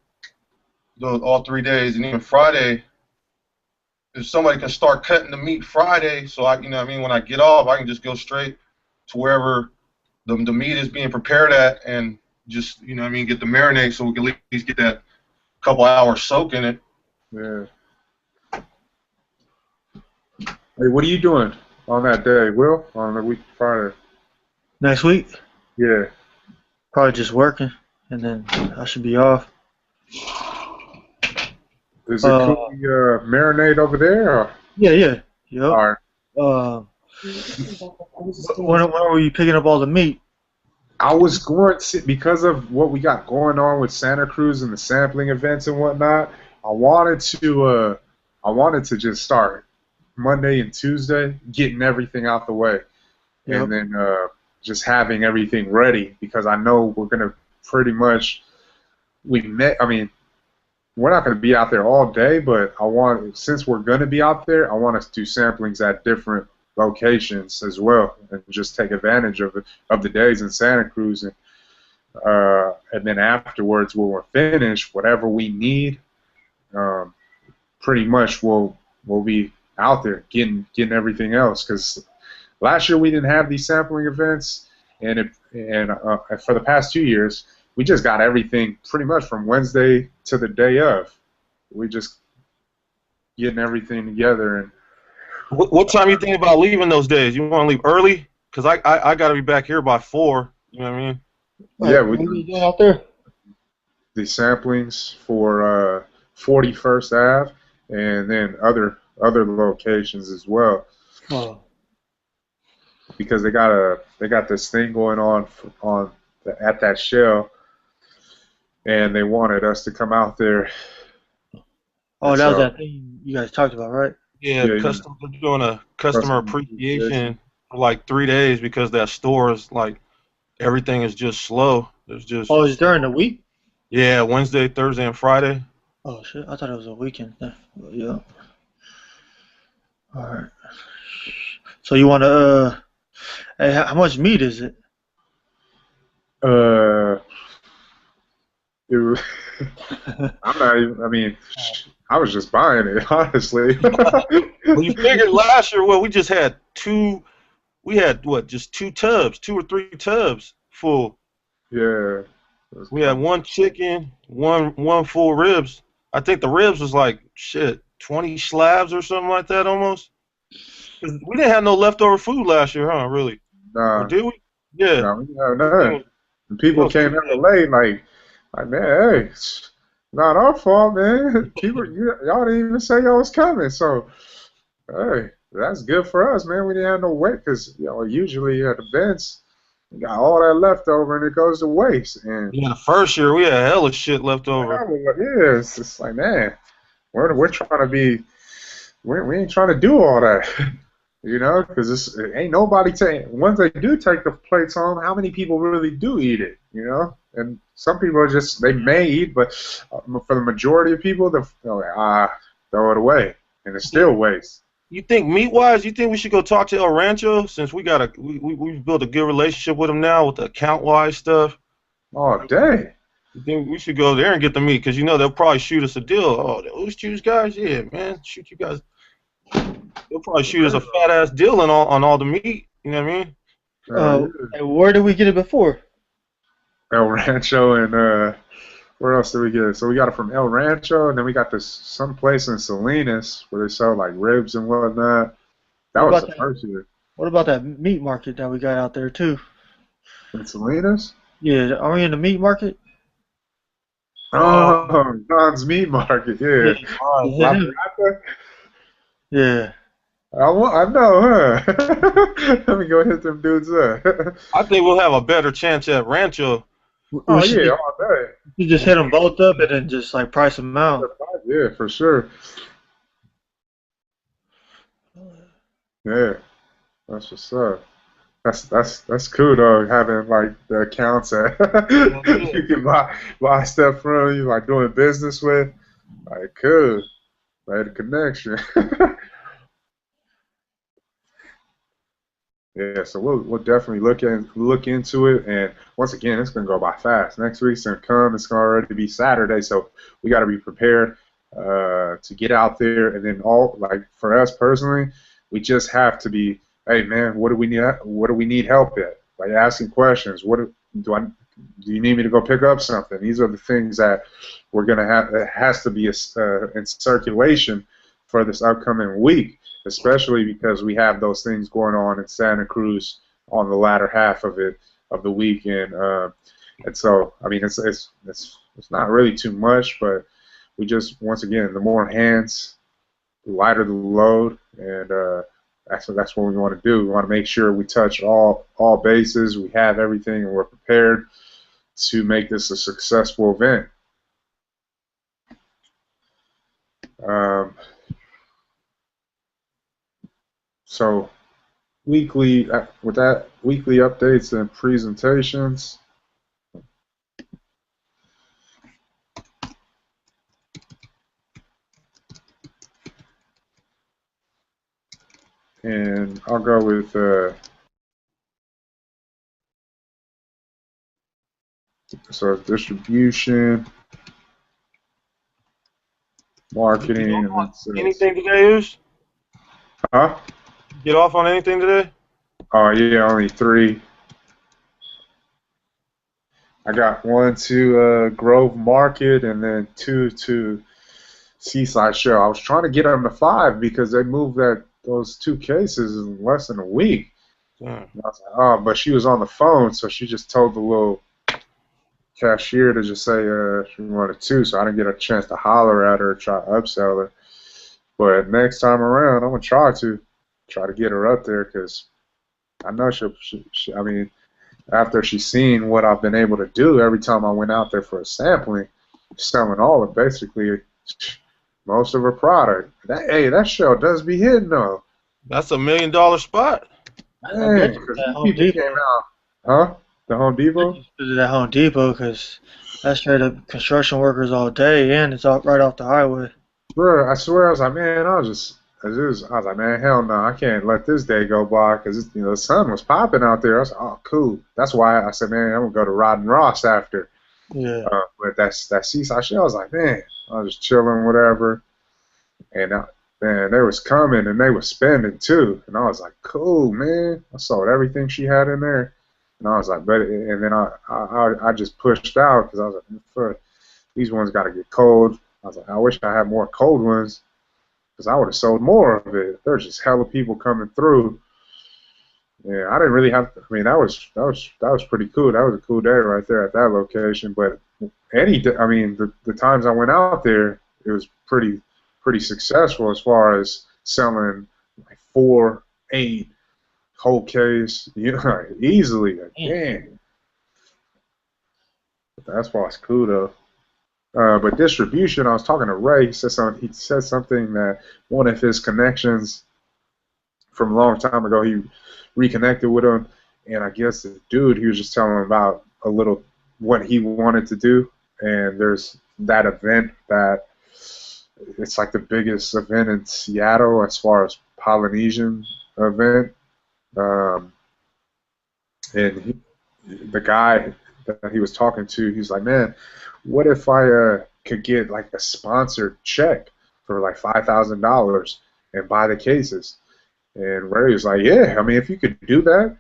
all 3 days, and even Friday. If somebody can start cutting the meat Friday, so when I get off, I can just go straight to wherever the meat is being prepared at, and just get the marinade, so we can at least get that couple hours soak in it. Yeah. Hey, what are you doing on that day, Will? On the week Friday? Next week? Yeah. Probably just working, and then I should be off. Is it cooking marinade over there? Or? Yeah. Yep. All right. When were you picking up all the meat? I was going to, because of what we got going on with Santa Cruz and the sampling events and whatnot. I wanted to just start Monday and Tuesday, getting everything out the way, and then just having everything ready, because I know we're gonna pretty much we're not going to be out there all day, but since we're going to be out there, I want us to do samplings at different locations as well, and just take advantage of the days in Santa Cruz, and then afterwards, when we're finished, whatever we need, pretty much we'll be out there getting everything else. Because last year we didn't have these sampling events, and for the past 2 years, we just got everything pretty much from Wednesday to the day of. We just getting everything together. And what time you think about leaving those days? You want to leave early? Because I got to be back here by 4. You know what I mean? Yeah, what are you doing out there? The samplings for 41st Ave, and then other locations as well. Oh. Because they got this thing going on at that shell. And they wanted us to come out there. Oh, that was that thing you guys talked about, right? Yeah, we're doing a customer appreciation for like 3 days, because that store is like, everything is just slow. There's just. Oh, it's during the week? Yeah, Wednesday, Thursday, and Friday. Oh shit! I thought it was a weekend. Yeah. All right. So you want to? Hey, how much meat is it? I'm not even. I mean, I was just buying it, honestly. Well, you figured last year, we just had just 2 tubs, 2 or 3 tubs full. Yeah. We had 1 chicken, one full ribs. I think the ribs was like 20 slabs or something like that almost. 'Cause we didn't have no leftover food last year, huh? Really? Nah. Or did we? Yeah. No, we have none. And people came in late, like, man, hey, it's not our fault, man. Y'all didn't even say y'all was coming, so hey, that's good for us, man. We didn't have no wait, because usually at events, you got all that left over and it goes to waste. And yeah, the first year we had hella shit left over. Yeah, it's just like, man, we're trying to be, we ain't trying to do all that. Because ain't nobody once they do take the plates home, how many people really do eat it, And some people are they may eat, but for the majority of people, they'll throw it away, and it's still waste. You think meat wise, you think we should go talk to El Rancho since we've built a good relationship with him now with the account wise stuff. All day. You think we should go there and get the meat because they'll probably shoot us a deal. Oh, those choose guys, yeah, man, shoot you guys. They'll probably shoot us a fat ass deal on all the meat. You know what I mean? And where did we get it before? El Rancho and where else did we get it? So we got it from El Rancho, and then we got this someplace in Salinas where they sell like ribs and whatnot. That What was about the first year. What about that meat market that we got out there too? In Salinas? Yeah, are we in the meat market? Oh, Don's Meat Market, yeah. La Pirata? Yeah. I know, huh? Let me go hit them dudes up. I think we'll have a better chance at Rancho. Oh, yeah, all day. You just hit them both up and then just like price them out. Yeah, for sure. Yeah, that's what's up. That's cool though, having like the accounts that you can buy stuff from, you like doing business with. Like cool. Made a connection. Yeah, so we'll definitely look into it, and once again, it's gonna go by fast. Next week's gonna come. It's gonna already be Saturday, so we got to be prepared to get out there. And then for us personally, we just have to be, hey man, what do we need? What do we need help at? Like asking questions. Do you need me to go pick up something? These are the things that we're gonna have. It has to be in circulation for this upcoming week, especially because we have those things going on in Santa Cruz on the latter half of the weekend. And so, I mean, it's not really too much, but we just, once again, the more hands, the lighter the load, and that's what we want to do. We want to make sure we touch all bases, we have everything, and we're prepared to make this a successful event. So weekly weekly updates and presentations. And I'll go with so distribution, marketing, and anything today, Ooze? Huh? Get off on anything today? Oh yeah, only 3. I got 1 to Grove Market and then 2 to Seaside Show. I was trying to get them to 5 because they moved those 2 cases in less than a week. Yeah. And I was like, oh, but she was on the phone, so she just told the little cashier to just say she wanted 2, so I didn't get a chance to holler at her, try to upsell her. But next time around, I'm gonna try to get her up there because I know she I mean, after she's seen what I've been able to do every time I went out there for a sampling, selling all of basically most of her product. That show does be hitting though. That's $1 million spot. Man, because people came out. Huh? The Home Depot? That Home Depot because that's straight up construction workers all day and it's right off the highway. Bro, I swear I was like, man, I was like, man, hell no, I can't let this day go by because the sun was popping out there. I was like, oh, cool. That's why I said, man, I'm gonna go to Rod and Ross after. Yeah. But that Seaside Show, I was like, man, I was just chilling, whatever. And man, they was coming and they was spending too. And I was like, cool, man. I sold everything she had in there. And I was like, but and then I just pushed out because I was like, fuck, these ones got to get cold. I was like, I wish I had more cold ones because I would have sold more of it. There's just hella people coming through. Yeah, I didn't really have. I mean, that was pretty cool. That was a cool day right there at that location. But the times I went out there, it was pretty successful as far as selling like 4, 8 whole case, easily. Like, damn. But that's why it's cool though. But distribution, I was talking to Ray. He said something that one of his connections from a long time ago, he reconnected with him, and I guess the dude, he was just telling him about a little what he wanted to do, and there's that event that it's like the biggest event in Seattle as far as Polynesian event, um, and the guy that he was talking to, he's like, man, what if I could get like a sponsored check for like $5,000 and buy the cases? And Ray was like, yeah, I mean, if you could do that,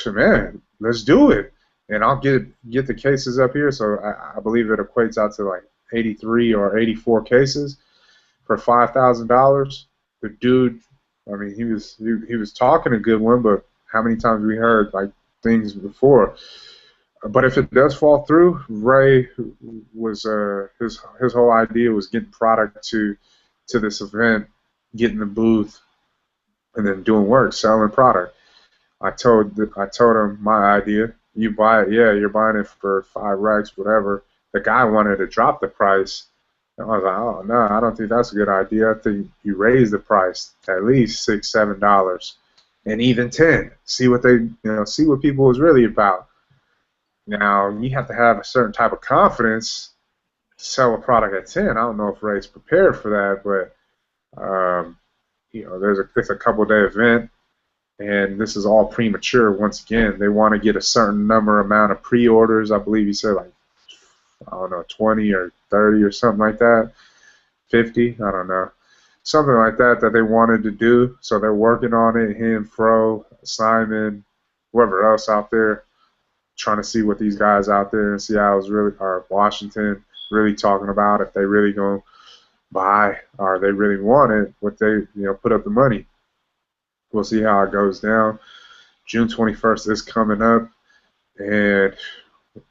man, let's do it. And I'll get the cases up here. So I believe it equates out to like 83 or 84 cases for $5,000. The dude, I mean, he was talking a good one, but how many times we heard like things before? But if it does fall through, Ray was his whole idea was getting product to this event, getting the booth, and then doing work, selling product. I told him my idea. You buy it, yeah, you're buying it for 5 racks, whatever. The guy wanted to drop the price. And I was like, oh no, I don't think that's a good idea. I think you raise the price at least $6, $7, and even 10. See what see what people is really about. Now you have to have a certain type of confidence to sell a product at 10. I don't know if Ray's prepared for that, but there's a couple-day event, and this is all premature. Once again, they want to get a certain amount of pre-orders. I believe he said like, I don't know, 20 or 30 or something like that, 50, I don't know, something like that they wanted to do. So they're working on it. Him, Fro, Simon, whoever else out there, trying to see what these guys out there in Seattle's or Washington really talking about, if they really gonna buy or they really want it, what they put up the money. We'll see how it goes down. June 21st is coming up, and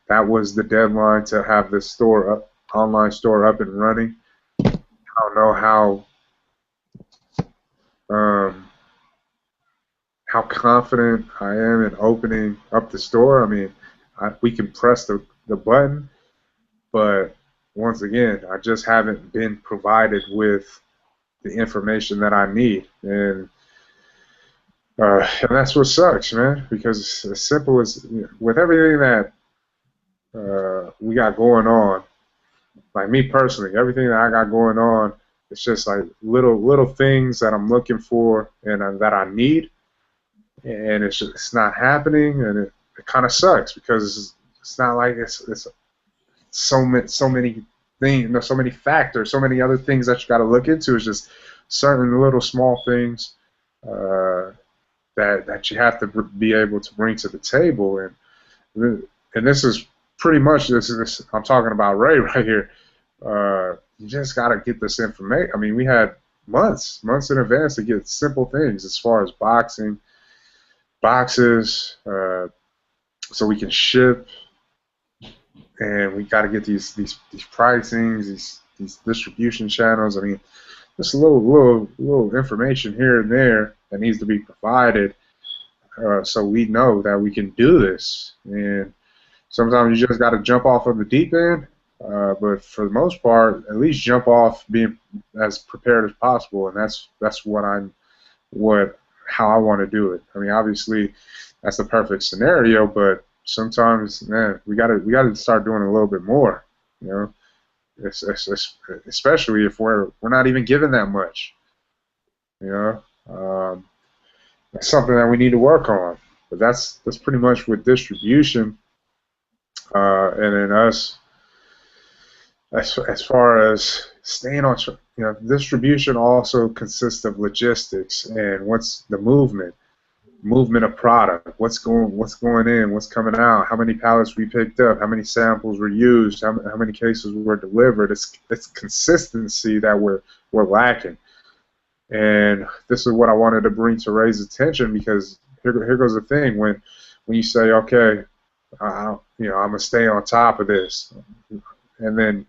that was the deadline to have this online store up and running. I don't know how confident I am in opening up the store. I mean, we can press the button, but once again, I just haven't been provided with the information that I need, and that's what sucks, man. Because as simple as with everything that we got going on, like me personally, everything that I got going on, it's just like little things that I'm looking for and that I need, and it's not happening, and it kind of sucks because it's not like it's so many things, so many factors, so many other things that you got to look into. It's just certain little small things that you have to be able to bring to the table, and this is pretty much this. I'm talking about Ray right here. You just got to get this information. I mean, we had months in advance to get simple things as far as boxes, so we can ship, and we got to get these pricings, these distribution channels. I mean, just a little information here and there that needs to be provided, so we know that we can do this. And sometimes you just got to jump off of the deep end, but for the most part, at least jump off being as prepared as possible, and that's how I want to do it. I mean, obviously, that's the perfect scenario, but sometimes, man, we gotta start doing a little bit more, especially if we're not even given that much, That's something that we need to work on. But that's pretty much with distribution, and then us. As far as staying on, distribution also consists of logistics and what's the movement of product, what's going in, what's coming out, how many pallets we picked up, how many samples were used, how many cases were delivered. It's consistency that we're lacking, and this is what I wanted to bring to Ray's attention, because here goes the thing: when you say, okay, I'm gonna stay on top of this, and then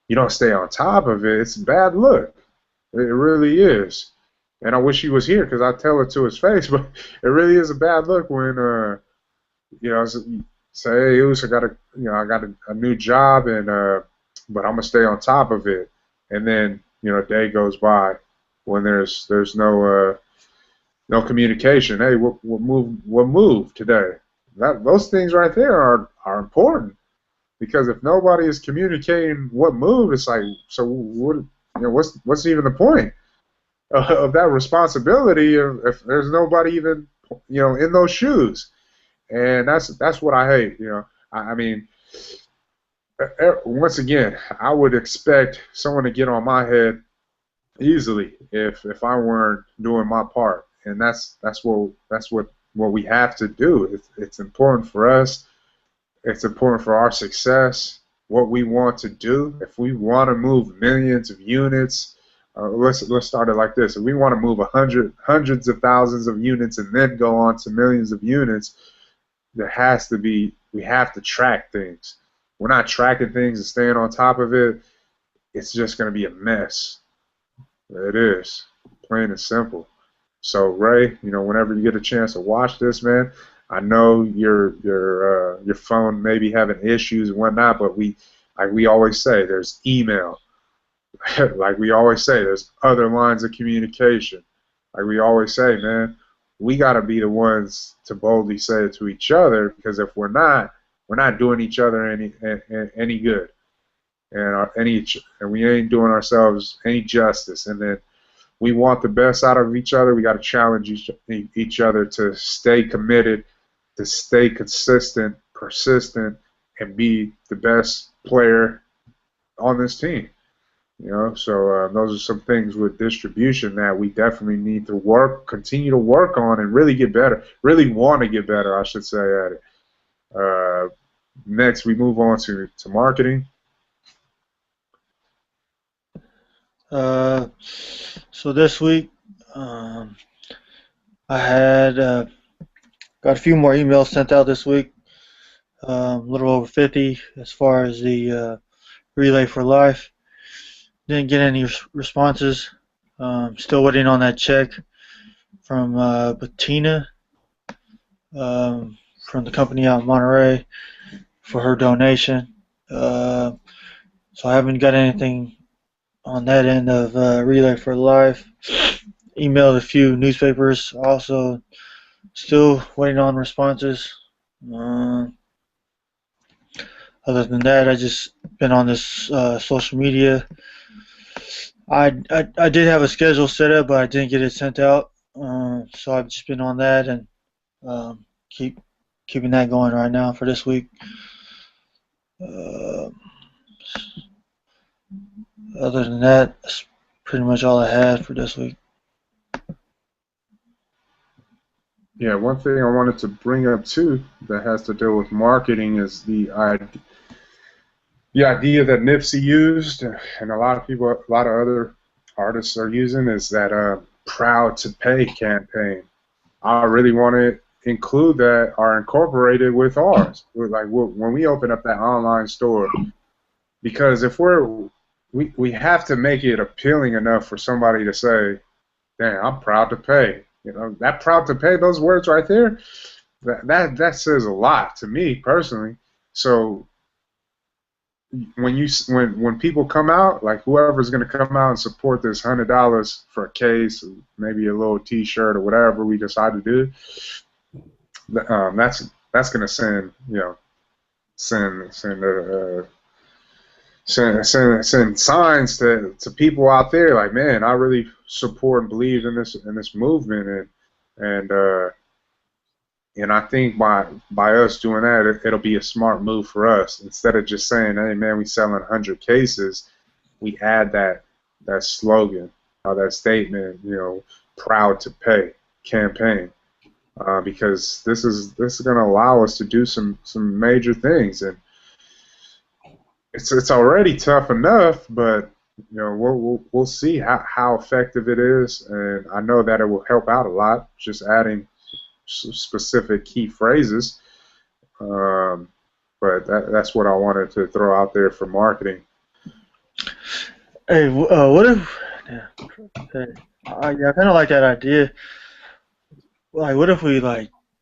you don't stay on top of it, it's a bad look. It really is. And I wish he was here because I'd tell it to his face, but it really is a bad look when, say, hey, Oos, I got a new job, and but I'm gonna stay on top of it. And then, a day goes by when there's no communication. Hey, what moved today? Those things right there are important. Because if nobody is communicating what moved, it's like, so what? What's even the point? of that responsibility if there's nobody even in those shoes, and that's what I hate. I mean, once again, I would expect someone to get on my head easily if I weren't doing my part, and that's what we have to do. It's important for us. It's important for our success. What we want to do, if we want to move millions of units, let's start it like this. If we want to move hundreds of thousands of units and then go on to millions of units, we have to track things. We're not tracking things and staying on top of it. It's just going to be a mess. It is, plain and simple. So Ray, whenever you get a chance to watch this, man, I know your phone may be having issues and whatnot, but like we always say, there's email. Like we always say, there's other lines of communication. Like we always say, man, we got to be the ones to boldly say it to each other, because if we're not doing each other any good, and we ain't doing ourselves any justice. And then we want the best out of each other. We got to challenge each other to stay committed, to stay consistent, persistent, and be the best player on this team. So those are some things with distribution that we definitely need to continue to work on, and really get better. Really want to get better, I should say, at it. Next, we move on to marketing. So this week, I had got a few more emails sent out this week, a little over 50 as far as the Relay for Life. Didn't get any responses. Still waiting on that check from Bettina from the company out in Monterey for her donation. So I haven't got anything on that end of Relay for Life. Emailed a few newspapers, also still waiting on responses. Other than that, I just been on this social media. I did have a schedule set up, but I didn't get it sent out. So I've just been on that and keeping that going right now for this week. Other than that, that's pretty much all I had for this week. Yeah, one thing I wanted to bring up too that has to do with marketing is the idea that Nipsey used, and a lot of other artists are using, is that Proud to Pay campaign. I really want to include that or incorporate it with ours, like when we open up that online store, because if we have to make it appealing enough for somebody to say, "Damn, I'm proud to pay." That proud to pay, those words right there, that says a lot to me personally. So when people come out, like whoever's going to come out and support this $100 for a case, maybe a little T-shirt or whatever we decide to do, that's going to send signs to people out there, like, man, I really support and believe in this movement, and I think by us doing that, it'll be a smart move for us. Instead of just saying, hey man, we selling 100 cases, we add that slogan, that statement, Proud to Pay campaign, because this is going to allow us to do some major things. And it's already tough enough, but we'll see how effective it is, and I know that it will help out a lot, just adding specific key phrases. But that's what I wanted to throw out there for marketing. Hey, what if? Yeah, I kind of like that idea. Like, what if we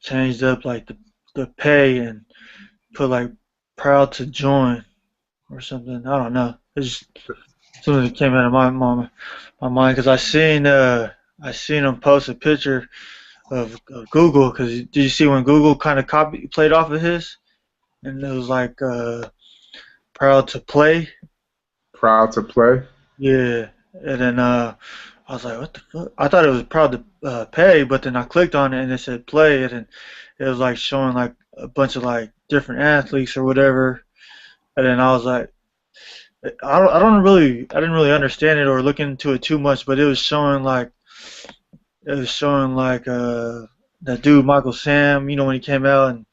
changed up the pay and put proud to join or something? I don't know. It's just something that came out of my mind, because I seen him post a picture of Google, because did you see when Google kind of played off of his, and it was proud to play. Proud to play. Yeah, and then I I was like, what the fuck? I thought it was probably pay, but then I clicked on it and it said play it, and it was like showing like a bunch of like different athletes or whatever. And then I was like, I didn't really understand it or look into it too much, but it was showing like that dude Michael Sam, you know, when he came out and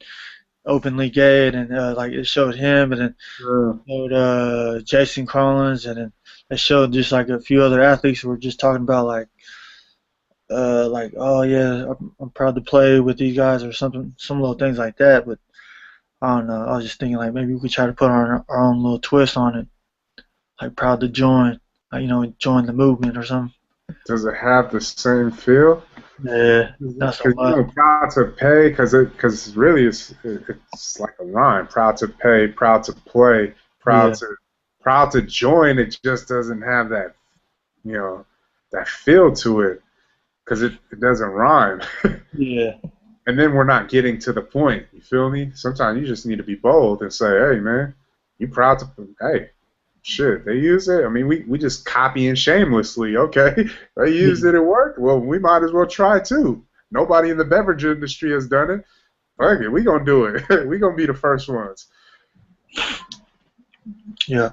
openly gay, and like it showed him, and then Uh, showed Jason Collins, and then it showed just like a few other athletes who were just talking about like oh yeah, I'm proud to play with these guys or something, some little things like that. But I don't know. I was just thinking like maybe we could try to put our own little twist on it, like proud to join, like, you know, join the movement or something. does it have the same feel? Yeah, not Because so much. proud to pay, because really it's like a rhyme. Proud to pay, proud to play, Yeah, proud to join. It just doesn't have that, you know, that feel to it because it doesn't rhyme. yeah, And then we're not getting to the point. You feel me? Sometimes you just need to be bold and say, hey man, you proud to, hey, shit, they use it. I mean, we just copying shamelessly. Okay, they used yeah, it, it worked. Well, we might as well try too. Nobody in the beverage industry has done it. Fuck it, we gonna do it. We gonna be the first ones. yeah.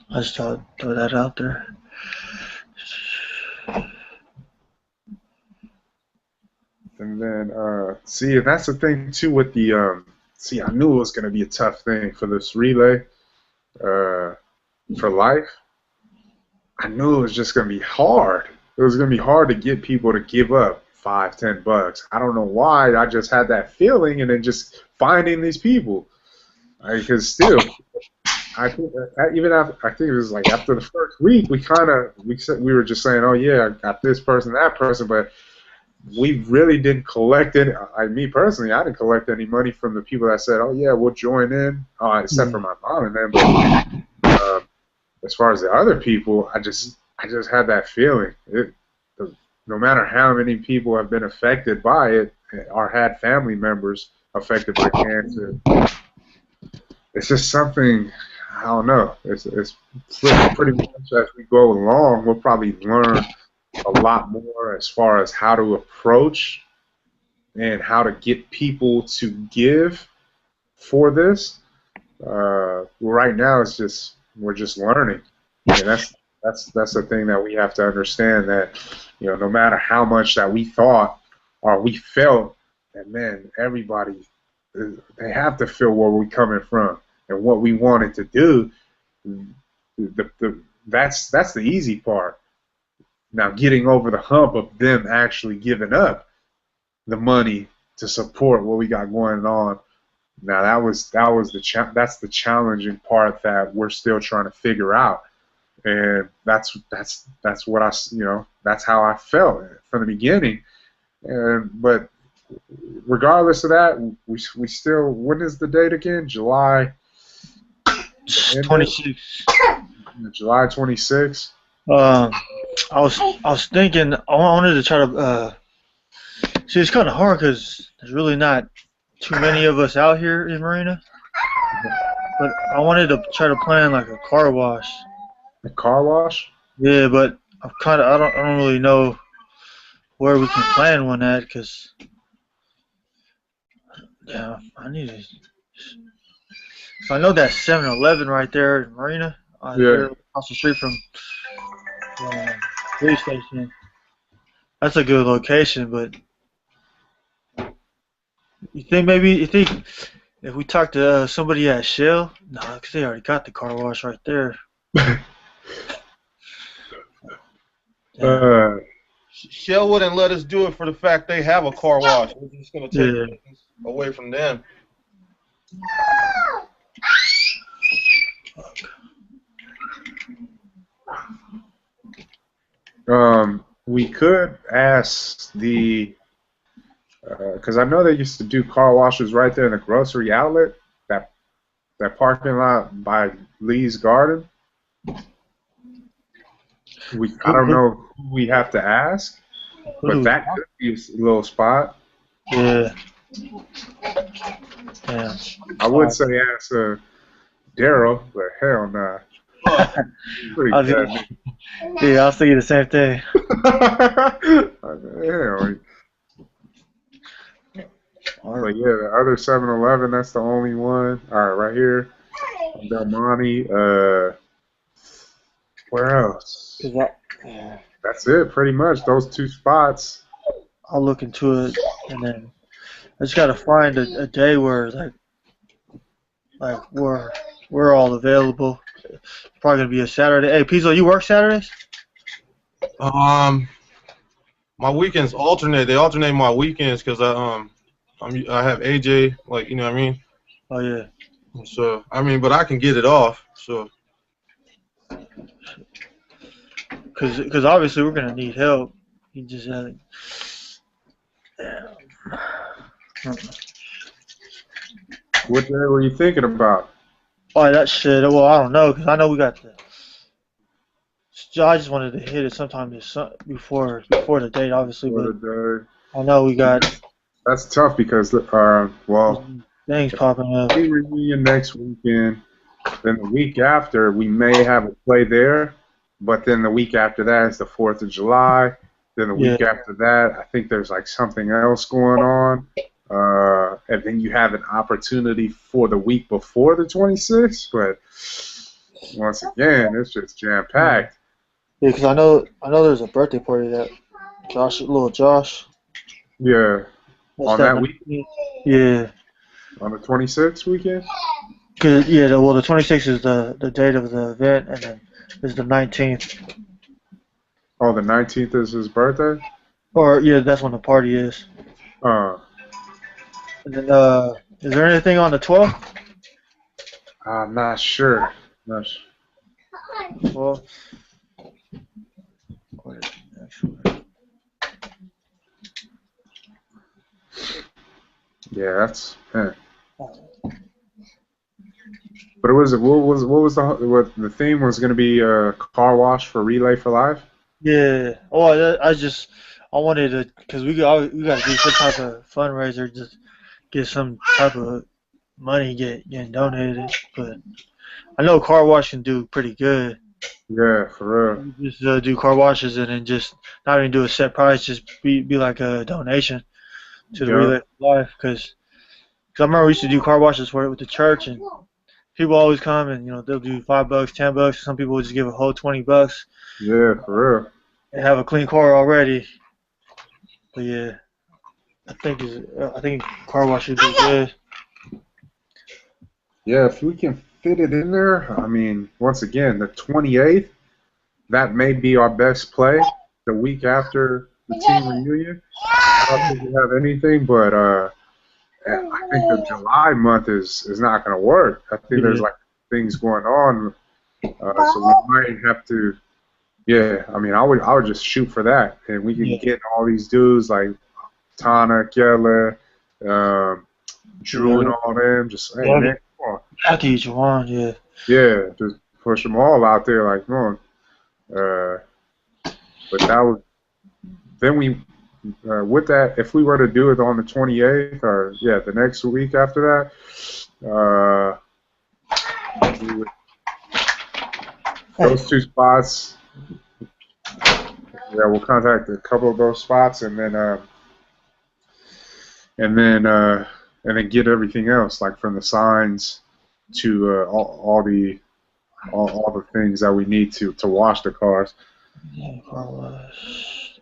I just thought I'd throw that out there. And then see, and that's the thing too with the see, I knew it was gonna be a tough thing for this relay for life. I knew it was just gonna be hard. It was gonna be hard to get people to give up $5, $10. I don't know why. I just had that feeling, and then just finding these people. Because still, I think even after, I think it was like after the first week, we were just saying, oh yeah, I got this person, that person, but we really didn't collect any. Me personally, I didn't collect any money from the people that said, oh yeah, we'll join in, except for Yeah, my mom and them. But as far as the other people, I just had that feeling. No matter how many people have been affected by it or had family members affected by cancer, it's just something. I don't know. It's pretty much as we go along, we'll probably learn a lot more as far as how to approach and how to get people to give for this. Right now, we're just learning, and that's the thing that we have to understand, that no matter how much that we thought or we felt, and man, everybody, they have to feel where we're coming from and what we wanted to do. That's the easy part. Now, getting over the hump of them actually giving up the money to support what we got going on. Now that's the challenging part that we're still trying to figure out, and that's what that's how I felt from the beginning. But regardless of that, we still, when is the date again? July. The end date? 26. July 26th. Um, I was thinking I wanted to try to see. It's kind of hard because there's really not too many of us out here in Marina. But I wanted to try to plan like a car wash. The car wash. Yeah, but I don't really know where we can plan one at, because yeah, I need to. So I know that 7-Eleven right there in Marina, Yeah. there across the street from the police station. That's a good location, but you think if we talk to somebody at Shell, no, because they already got the car wash right there. Yeah, Uh, Shell wouldn't let us do it for the fact they have a car wash. We're just gonna take yeah. business away from them. we could ask because I know they used to do car washes right there in the grocery outlet, that parking lot by Lee's Garden. I don't know who we have to ask, but that could be a little spot. Yeah. Yeah. I would say ask Daryl, but hell nah. Pretty I was bad. gonna, yeah, I was thinking the same thing. Damn. But yeah, the other 7-Eleven, that's the only one. All right, right here, Del Monte. Where else? Yeah, That's it, pretty much. Those two spots. I'll look into it, and then I just gotta find a day where like we're all available. Probably gonna be a Saturday. Hey, Pizzo, you work Saturdays? My weekends alternate. They alternate my weekends because I have AJ, like, you know what I mean. Oh yeah. So I mean, but I can get it off. So Cause obviously we're gonna need help. You just What day were you thinking about? oh, that shit. Well, I don't know, cause I know we got the. I just wanted to hit it sometime before the date, obviously, For but the day? I know we got That's tough because, well, things popping up. team reunion next weekend. Then the week after, we may have a play there, but then the week after that is the 4th of July. Then the week after that, I think there's like something else going on. And then you have an opportunity for the week before the 26th, but once again, it's just jam-packed. Yeah, cause I know there's a birthday party that little Josh. Yeah. What's On that week? Yeah. On the 26th weekend? Cause the 26th is the date of the event, and then is the 19th. Oh, the 19th is his birthday? Or yeah, that's when the party is. Uh, And then is there anything on the 12th? I'm not sure. Not sure. Well, Yeah, that's. But what the theme was going to be? Car wash for Relay for Life. yeah. Oh, I wanted to, cause we got to do some type of fundraiser, just get some type of money getting donated. But I know car wash can do pretty good. Yeah, for real. You just do car washes and then just not even do a set price, just be like a donation to the Relay for Life. Cause I remember we used to do car washes for it with the church, and people always come and they'll do $5, $10. Some people will just give a whole $20. Yeah, for real. And have a clean car already. But yeah, I think car wash would be good. Yeah, if we can fit it in there, I mean, once again, the 28th, that may be our best play. The week after the team reunion, I don't think we have anything, but I think the July month is not going to work. I think there's like things going on, so we might have to. Yeah, I mean, I would just shoot for that, and we can get all these dudes like Tana, Keller, Drew, and all them. Just hey, man, come on. After each one, yeah. Yeah, just push them all out there, like, come on. But that was then we. With that, if we were to do it on the 28th, or the next week after that, we would, those two spots. Yeah, we'll contact a couple of those spots, and then get everything else, like from the signs to all the things that we need to wash the cars. Yeah, car wash.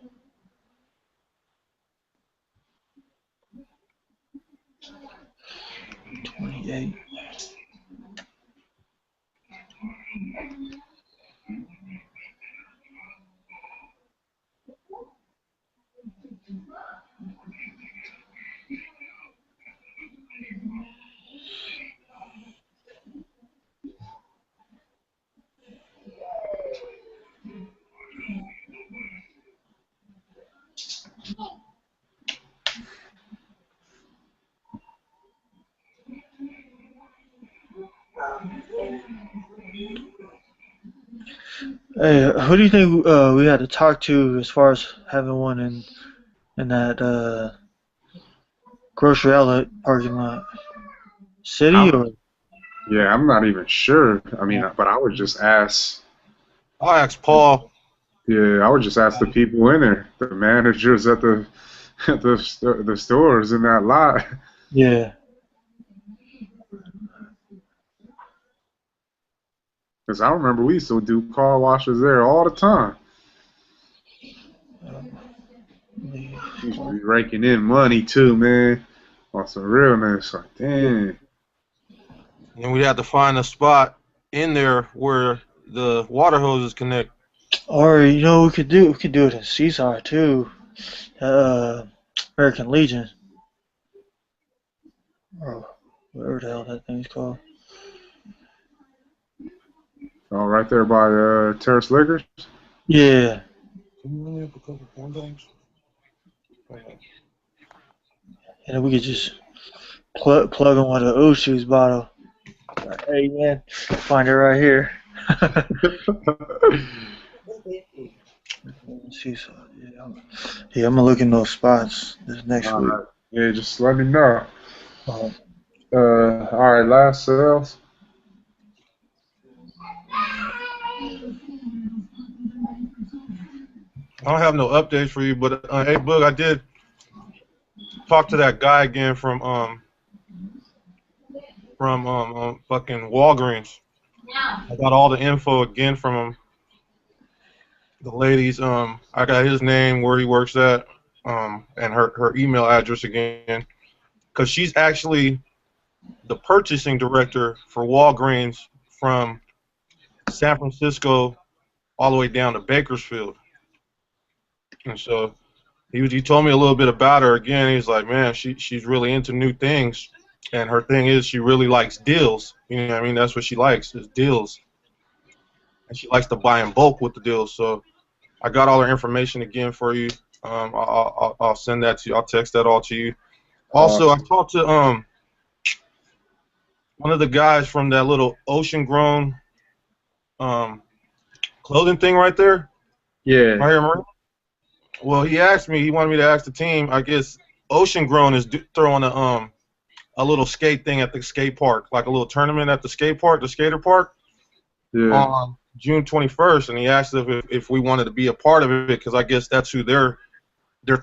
28. Hey, who do you think we had to talk to as far as having one in that grocery outlet parking lot? City or? Yeah, I'm not even sure. I mean, but I would just ask. I'll ask Paul. Yeah, I would just ask the people in there, the managers at the the stores in that lot. Yeah. Because I remember we used to do car washes there all the time. We used to be raking in money too, man. On some realness, like dang. And we had to find a spot in there where the water hoses connect. Or you know, we could do it in Seaside too. Uh, American Legion, or whatever the hell that thing's called. Oh, right there by Terrace Liquors. Yeah. Can you run me up a couple corn dogs? And we could just plug in with an Oshus bottle. Like, hey man, find it right here. Seaside. Yeah, I'm gonna look in those spots this next All week. right. Yeah, just let me know. Uh, All right, last sales. I don't have no updates for you, but hey, Boog, I did talk to that guy again from fucking Walgreens. I got all the info again from him. The ladies, I got his name, where he works at, and her email address again, because she's actually the purchasing director for Walgreens from San Francisco all the way down to Bakersfield. And so he told me a little bit about her again. He's like, man, she's really into new things, and her thing is she really likes deals. You know what I mean? That's what she likes is deals, and she likes to buy in bulk with the deals. So I got all her information again for you. I'll send that to you. I'll text that all to you. Also, I talked to one of the guys from that little Ocean Grown clothing thing right there. Yeah. Right here, Marie. Well, he asked me. He wanted me to ask the team. I guess Ocean Grown is throwing a little skate thing at the skate park, like a little tournament at the skate park, the skater park, Yeah. on June 21st. And he asked if we wanted to be a part of it, because I guess that's who they're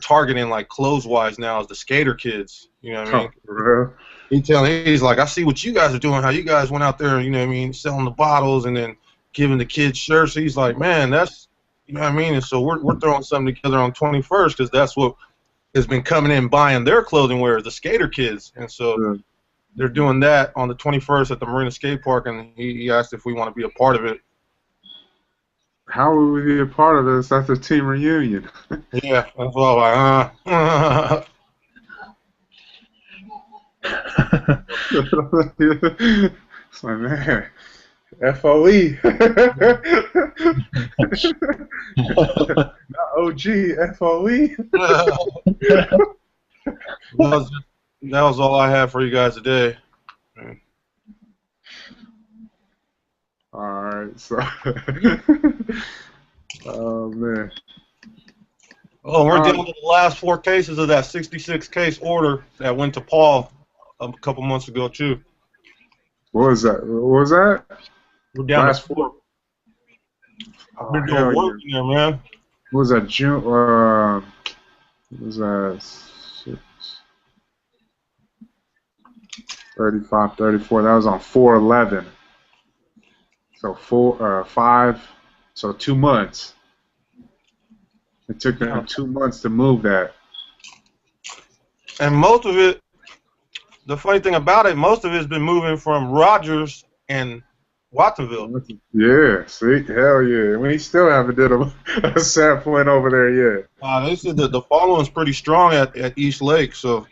targeting, like clothes-wise now, is the skater kids. You know what I mean? For real? He's like, I see what you guys are doing. How you guys went out there, you know what I mean, selling the bottles and then giving the kids shirts. He's like, man, that's, you know what I mean. And so we're throwing something together on 21st, because that's what has been coming in buying their clothing wear, the skater kids. And so they're doing that on the 21st at the Marina Skate Park, and he asked if we want to be a part of it. How would we be a part of this? That's a team reunion. Yeah, that's all like, It's like, man, FOE. Not OG, FOE. that was all I have for you guys today. All right, so. Oh, man. Oh, we're down to the last 4 cases of that 66 case order that went to Paul a couple months ago, too. What was that? What was that? We're down Last to 4. I've been doing work in there, man. What was that? June? What was that? 6, 35, 34. That was on 4/11. So 5. So 2 months. It took them 2 months to move that. And most of it, the funny thing about it, most of it has been moving from Rogers and Watsonville. Yeah, see, hell yeah. We still haven't did a sampling over there yet. They said that the following's pretty strong at East Lake, so.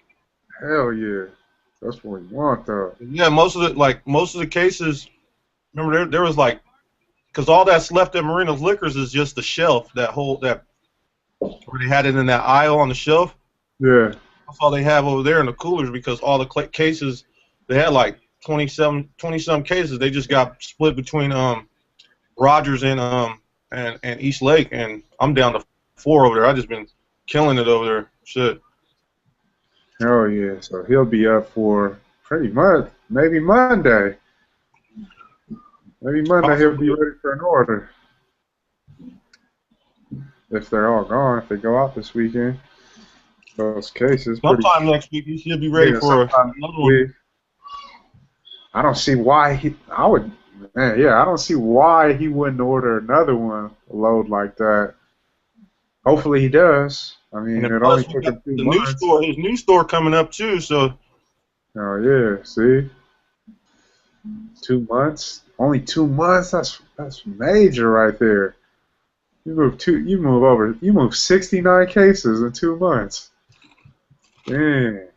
Hell yeah, that's what we want though. Yeah, most of the cases. Remember, there was like, because all that's left at Marina's Liquors is just the shelf, that where they had it in that aisle on the shelf. Yeah. That's all they have over there in the coolers, because all the cases, they had like 20-some cases. They just got split between Rogers and East Lake, and I'm down to 4 over there. I just been killing it over there. Shit. Hell yeah. So he'll be up for pretty much maybe Monday. Maybe Monday he'll be Possibly. ready for an order. If they're all gone, if they go out this weekend, those cases pretty. Sometime next week, he should be ready Yeah, for sometime another next one. week. I don't see why he. I would. Man, yeah, I don't see why he wouldn't order another one, a load like that. Hopefully he does. I And mean, then it only plus, we took got him two the new months. store, his new store coming up too. So Oh yeah, see, 2 months. Only 2 months. That's major right there. You move two. You move over. You move 69 cases in 2 months. Dang.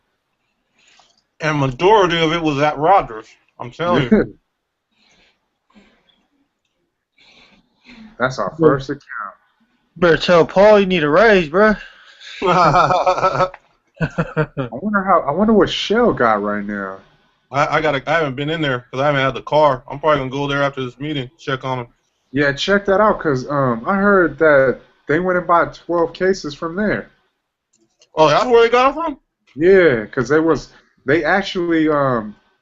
and majority of it was at Rogers. I'm telling Yeah. That's our first account. Better tell Paul you need a raise, bro. you. I wonder what Shell got right now. I haven't been in there because I haven't had the car. I'm probably gonna go there after this meeting, check on him. Yeah, check that out, cause I heard that they went and bought 12 cases from there. Oh, that's where they got it from? Yeah, cause they actually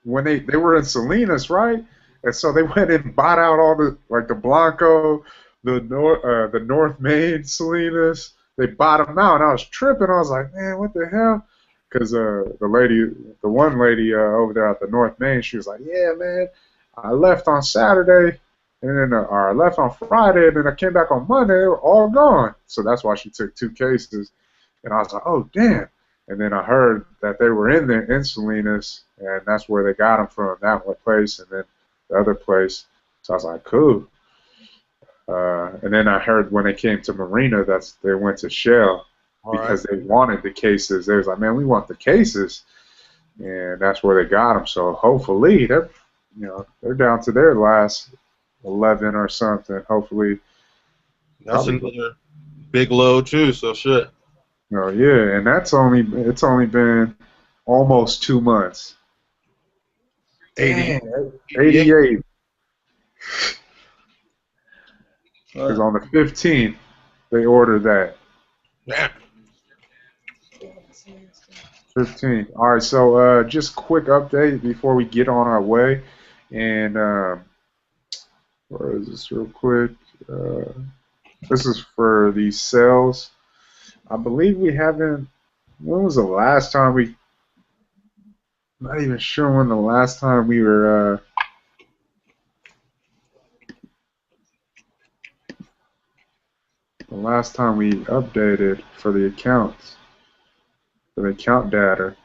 when they were in Salinas, right? And so they went and bought out all the Blanco, the North Main Salinas. They bought them out, and I was tripping. I was like, man, what the hell? Because the one lady over there at the North Main, she was like, yeah, man, I left on Saturday, and then or I left on Friday, and then I came back on Monday. They were all gone. So that's why she took 2 cases, and I was like, oh damn. And then I heard that they were in there in Salinas, and that's where they got them from, that one place, and then the other place. So I was like, cool. And then I heard when they came to Marina, they went to Shell All right. because they wanted the cases. They was like, man, we want the cases, and that's where they got them. So hopefully they're down to their last 11 or something. Hopefully, That's probably. another big load too. So shit. Oh yeah, and it's only been almost 2 months. 80. Dang, 88. 88. Because on the 15th, they ordered that. Damn. 15th. All right, so just quick update before we get on our way. And where is this real quick? This is for the sales. I believe we haven't. When was the last time we? Not even sure when the last time we were. The last time we updated for the accounts, for the account data.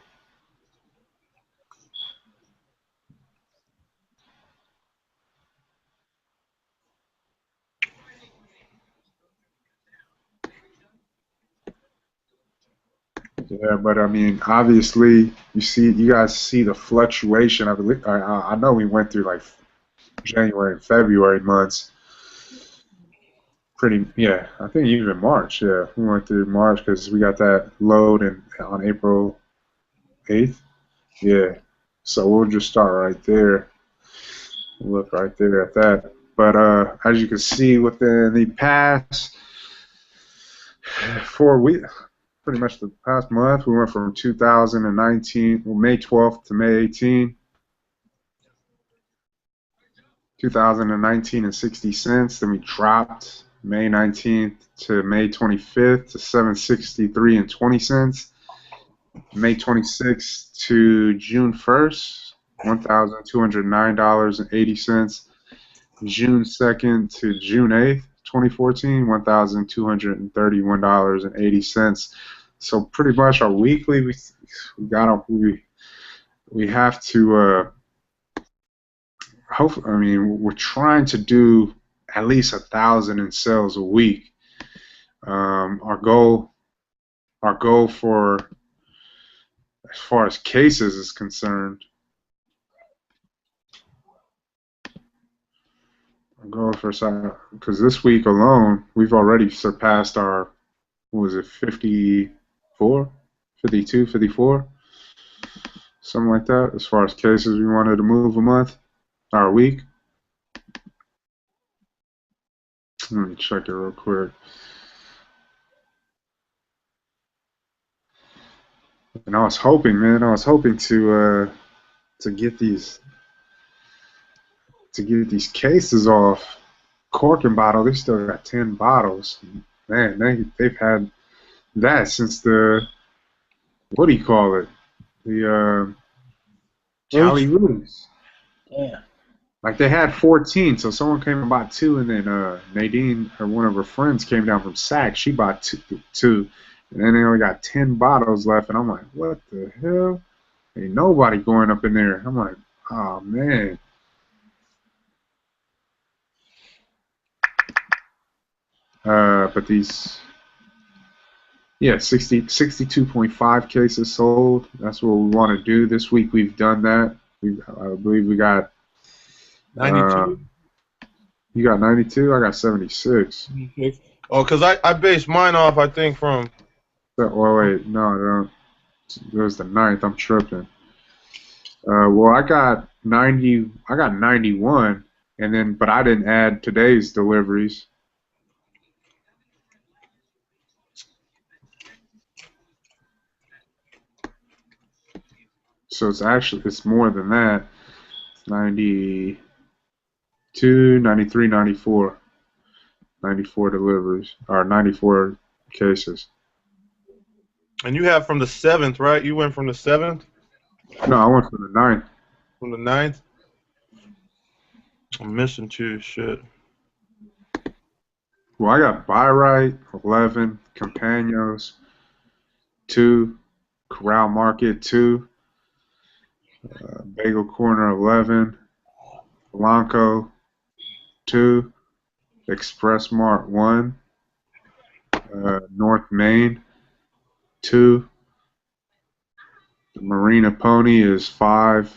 Yeah, but I mean, obviously, you guys see the fluctuation. I know we went through like January and February months. Yeah, I think even March. Yeah, we went through March because we got that load on April 8th. Yeah, so we'll just start right there. Look right there at that. But as you can see, within the past 4 weeks, pretty much the past month, we went from 2019, well, May 12th to May 18th. 2019 and 60 cents. Then we dropped May 19th to May 25th to 763 and 20 cents. May 26th to June 1st, $1,209 and 80 cents. June 2nd to June 8th, 2014, $1,231 and 80 cents. So pretty much our weekly, we have to. Hopefully, I mean, we're trying to do at least 1,000 in sales a week. Our goal for as far as cases is concerned, because this week alone we've already surpassed our, what was it, 54, 52, 54, something like that. As far as cases we wanted to move a month, or a week. Let me check it real quick. And I was hoping, man, to get these, to get these cases off. Cork and bottle, they still got 10 bottles. Man, they've had that since the, what do you call it? The Cali Roots. Damn. Like they had 14, so someone came and bought 2, and then Nadine, or one of her friends, came down from Sac. She bought two, and then they only got 10 bottles left. And I'm like, what the hell? Ain't nobody going up in there. I'm like, oh man. But these, yeah, 62.5 cases sold. That's what we want to do this week. We've done that. I believe we got 92. You got 92. I got 76. Oh, because I based mine off, I think, from. Oh wait, no. It was the 9th. I'm tripping. Well, I got 90. I got 91, and then but I didn't add today's deliveries. So it's more than that. It's 92, 93, 94. 94 deliveries, or 94 cases. And you have from the 7th, right? You went from the 7th? No, I went from the 9th. From the 9th? I'm missing 2 shit. Well, I got Buy Right, 11, Campaños, 2, Corral Market, 2, Bagel Corner, 11, Blanco, 2, Express Mart, 1, North Main, 2, the Marina Pony is 5,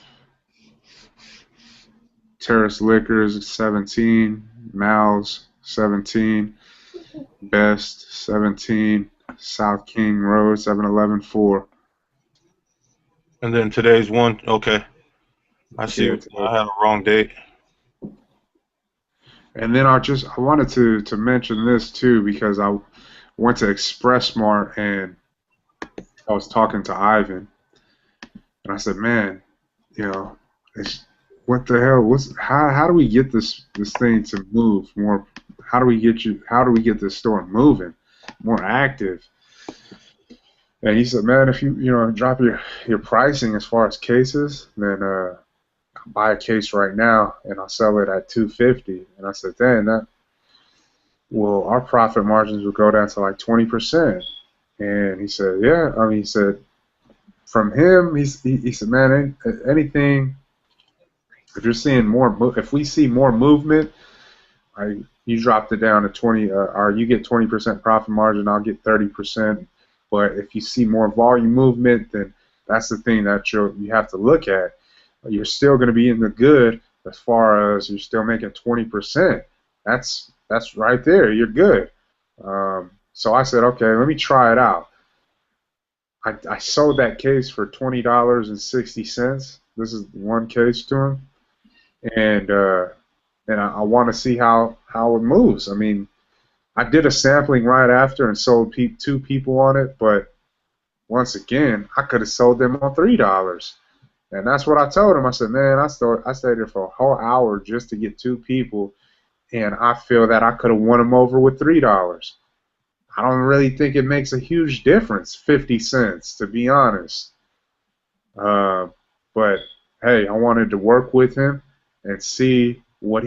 Terrace Liquors, 17, Mal's, 17, Best, 17, South King Road, 7-Eleven, 4. And then today's one. Okay. I see. Yeah, I had a wrong date. And then I wanted to mention this too, because I went to Express Mart and I was talking to Ivan, and I said, man, what the hell? How do we get this thing to move more? How do we get this store moving, more active? And he said, man, if you drop your pricing as far as cases, then I'll buy a case right now and I'll sell it at $2.50. And I said, then well, our profit margins will go down to like 20%. And he said, yeah. I mean, he said, from him, he said, man, anything. If you're seeing if we see more movement, you dropped it down to 20, or you get 20% profit margin, I'll get 30%. But if you see more volume movement, then that's the thing that you have to look at. You're still going to be in the good as far as you're still making 20%. That's right there. You're good. So I said, okay, let me try it out. I sold that case for $20.60. This is one case to him, and I want to see how it moves. I mean, I did a sampling right after and sold 2 people on it, but once again, I could have sold them on $3. And that's what I told him. I said, man, I stayed there for a whole hour just to get 2 people, and I feel that I could have won them over with $3. I don't really think it makes a huge difference, 50 cents, to be honest. But hey, I wanted to work with him and see what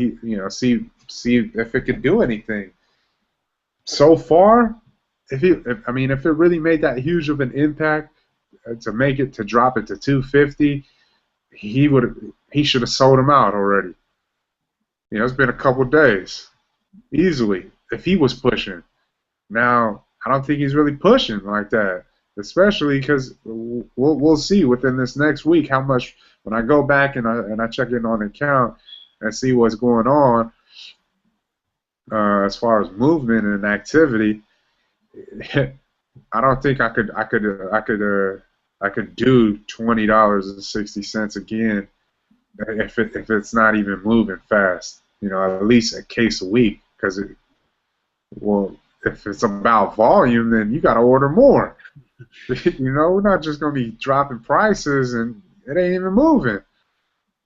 see if it could do anything. So far, if it really made that huge of an impact to drop it to $2.50, he should have sold them out already. It's been a couple days, easily, if he was pushing. Now, I don't think he's really pushing like that, especially because we'll see within this next week how much, when I go back and I check in on the account and see what's going on as far as movement and activity. I don't think I could do $20.60 again if it's not even moving fast. At least a case a week, because if it's about volume, then you got to order more. We're not just going to be dropping prices and it ain't even moving.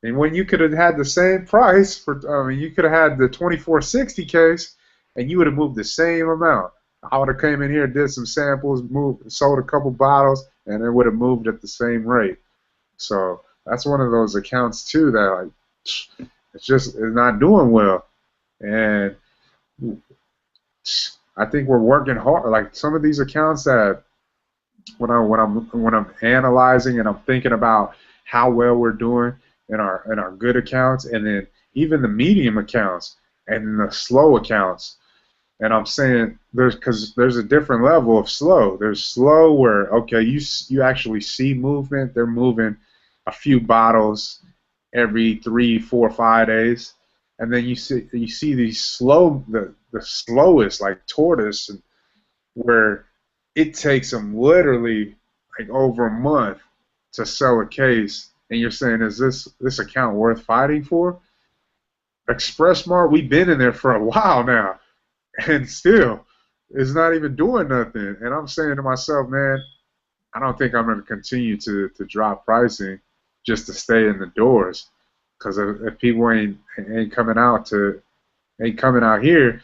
And when you could have had the same price for, I mean, you could have had the 2460 case, and you would have moved the same amount. I would have came in here, did some samples, moved, sold a couple bottles, and it would have moved at the same rate. So that's one of those accounts too that like it's not doing well, and I think we're working hard. Like some of these accounts that when I'm analyzing and I'm thinking about how well we're doing in our good accounts, and then even the medium accounts and the slow accounts. And I'm saying because there's a different level of slow. There's slow where okay, you actually see movement. They're moving a few bottles every 3, 4, 5 days, and then you see these slow the slowest like tortoise, where it takes them literally like over a month to sell a case, and you're saying, is this account worth fighting for? ExpressMart, we've been in there for a while now, and still, it's not even doing nothing. And I'm saying to myself, man, I don't think I'm going to continue to drop pricing just to stay in the doors, because if people ain't coming out here,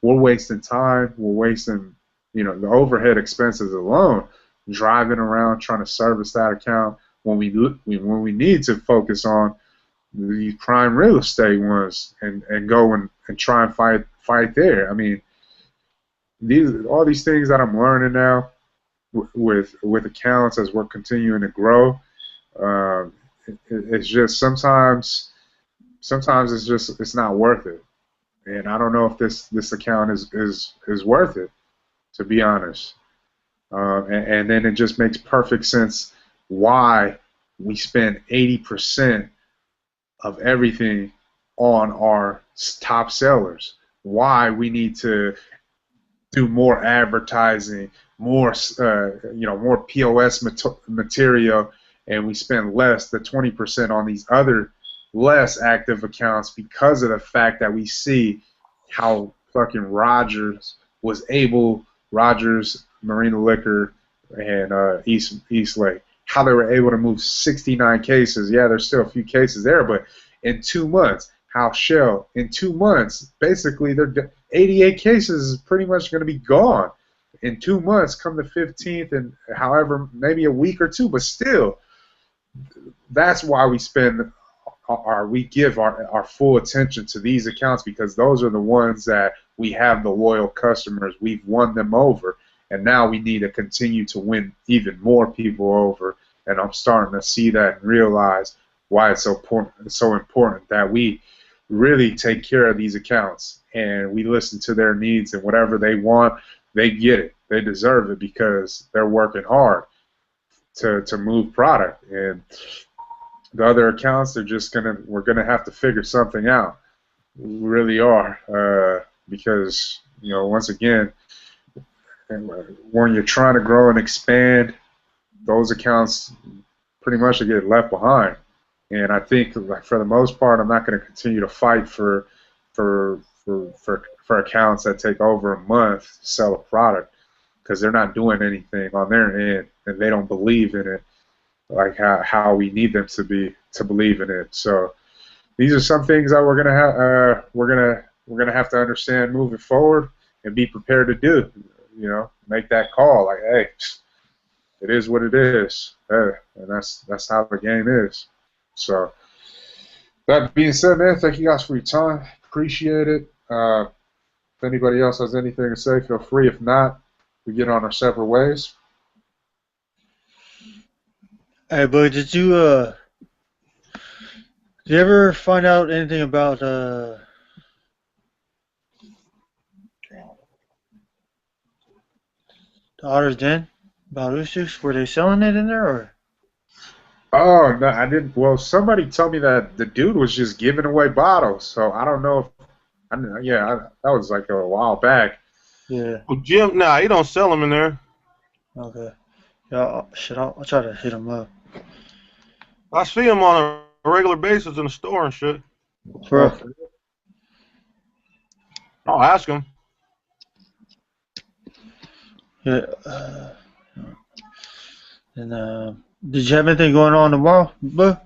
we're wasting time. We're wasting, the overhead expenses alone, driving around trying to service that account when we need to focus on the prime real estate ones and go and try and fight there. I mean, all these things that I'm learning now with accounts as we're continuing to grow. It's just sometimes it's not worth it, and I don't know if this account is worth it, to be honest. And then it just makes perfect sense why we spend 80% of everything on our top sellers. Why we need to do more advertising, more more POS material, and we spend less than 20% on these other less active accounts because of the fact that we see how fucking Rogers, Marina Liquor, and East Lake, how they were able to move 69 cases. Yeah, there's still a few cases there, but in 2 months, how Shell, in 2 months, basically their 88 cases is pretty much going to be gone in 2 months, come the 15th, and however, maybe a week or two, but still, that's why we give our full attention to these accounts, because those are the ones that we have the loyal customers. We've won them over, and now we need to continue to win even more people over. And I'm starting to see that and realize why it's so important that we really take care of these accounts and we listen to their needs, and whatever they want, they get it. They deserve it because they're working hard to move product. And the other accounts, we're gonna have to figure something out. We really are, because once again, when you're trying to grow and expand, those accounts pretty much get left behind. And I think, like, for the most part, I'm not going to continue to fight for accounts that take over a month to sell a product, because they're not doing anything on their end and they don't believe in it like how we need them to believe in it. So these are some things that we're gonna have to understand moving forward and be prepared to do. Make that call. Like, hey, it is what it is, and that's how the game is. So that being said, man, thank you guys for your time. Appreciate it. If anybody else has anything to say, feel free. If not, we get on our separate ways. Hey, bud, did you ever find out anything about the Otter's Den? About Usus? Were they selling it in there, or? Oh, no, I didn't. Well, somebody told me that the dude was just giving away bottles, so I don't know if. That was like a while back. Yeah. Well, Jim, nah, he don't sell them in there. Okay. Yeah, I'll try to hit him up. I see him on a regular basis in the store and shit. For I'll ask him. yeah. And did you have anything going on tomorrow, bud?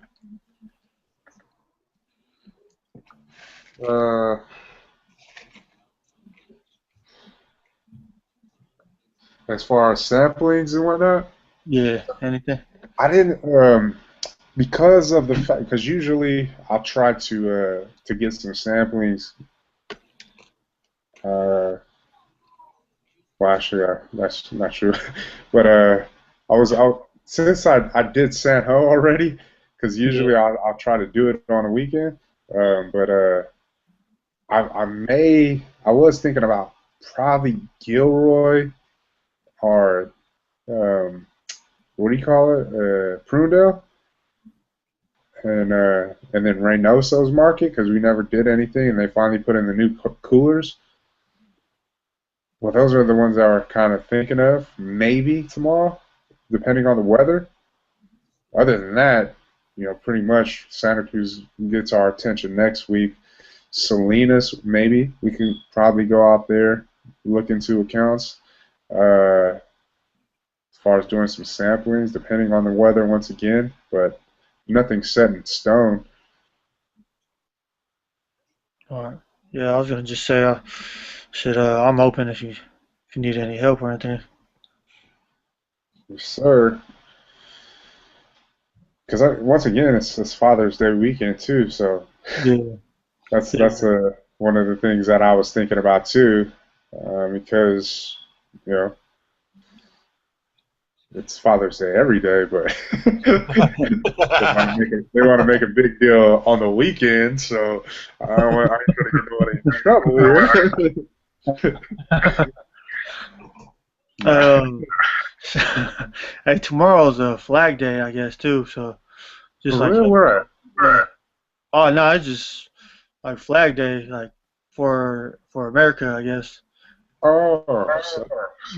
Uh, as far as samplings and whatnot, Yeah, anything? I didn't because of the fact because usually I'll try to get some samplings. Well, actually, that's not true. But I was out since I did San Ho already because Yeah. usually I'll try to do it on a weekend. But I was thinking about probably Gilroy or um, what do you call it? Prunedale and then Reynoso's Market because we never did anything and they finally put in the new coolers. Well, those are the ones I were kind of thinking of. Maybe tomorrow, depending on the weather. Other than that, pretty much Santa Cruz gets our attention next week. Salinas, maybe we can probably go out there, look into accounts. As far as doing some samplings, depending on the weather once again, but nothing set in stone. All right. Yeah, I was gonna just say, I'm open if you need any help or anything. Yes, sir. Because once again, it's Father's Day weekend too, so Yeah. that's Yeah. that's one of the things that I was thinking about too, because you know it's Father's Day every day, but they want to make a big deal on the weekend, so I ain't gonna get nobody in trouble here. Hey, tomorrow's a Flag Day, I guess too. So just For like, real, where at? oh no, it's just like Flag Day, like for America, I guess. Oh, so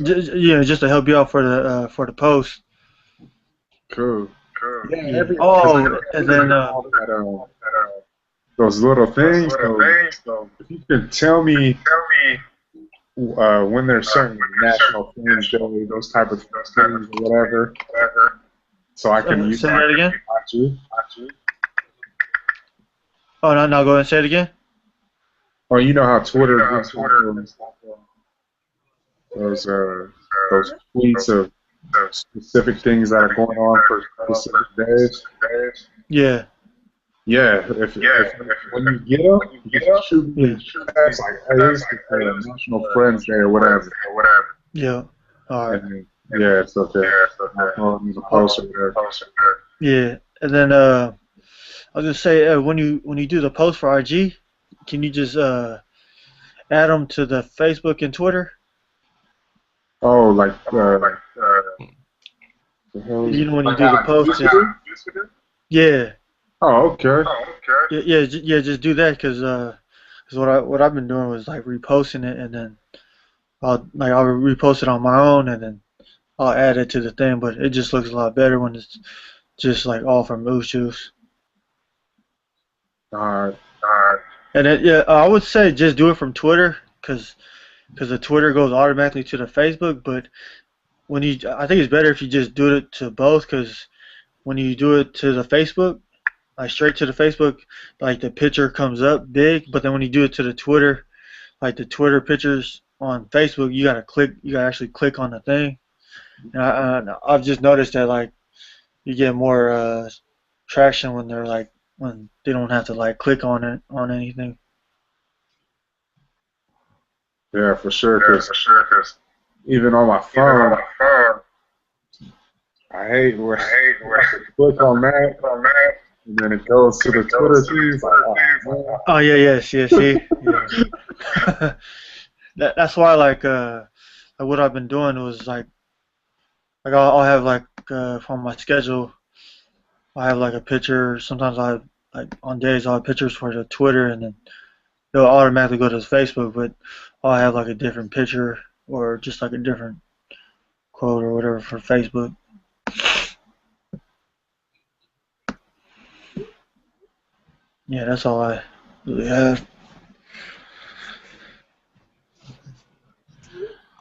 Just to help you out for the post. cool. Yeah, Yeah. Oh, and then those little things. So if you could tell me when there's certain National Fans Day, those type of things or whatever, so I can use say that again. you. Oh no, go ahead and say it again. Or you know how Twitter gets those tweets of specific things that are going on for specific days. Yeah. Yeah, if when you get them, you just shoot me text like, hey, this is National Friends Day or whatever. Yeah. All right. And then, yeah, it's okay. I'll throw it in the post or whatever. Yeah, and then I was gonna say when you do the post for RG, can you just add them to the Facebook and Twitter? Oh, like the hell is You know when you like do the how I post. used to do? Yeah, Oh, okay. yeah, just do that because what I've been doing was like reposting it and then I'll repost it on my own and then I'll add it to the thing, but it just looks a lot better when it's just like all from Moose Juice. Alright. And I would say just do it from Twitter because the Twitter goes automatically to the Facebook, but I think it's better if you just do it to both because when you do it to the Facebook, like straight to the Facebook, like the picture comes up big, but then when you do it to the Twitter, like the Twitter pictures on Facebook, you gotta actually click on the thing. And I've just noticed that like you get more traction when when they don't have to like click on it on anything. Yeah, for sure. Cause even on my phone, I hate where I click on that, and then it goes to the Twitter thing. It's like, oh, man. Oh yeah, see. Yeah. That's why like what I've been doing was like I'll have like on my schedule I have like a picture. Sometimes I have like on days I'll have pictures for the Twitter and then it'll automatically go to Facebook, but I'll have like a different picture or just like a different quote or whatever for Facebook. Yeah, that's all I really have.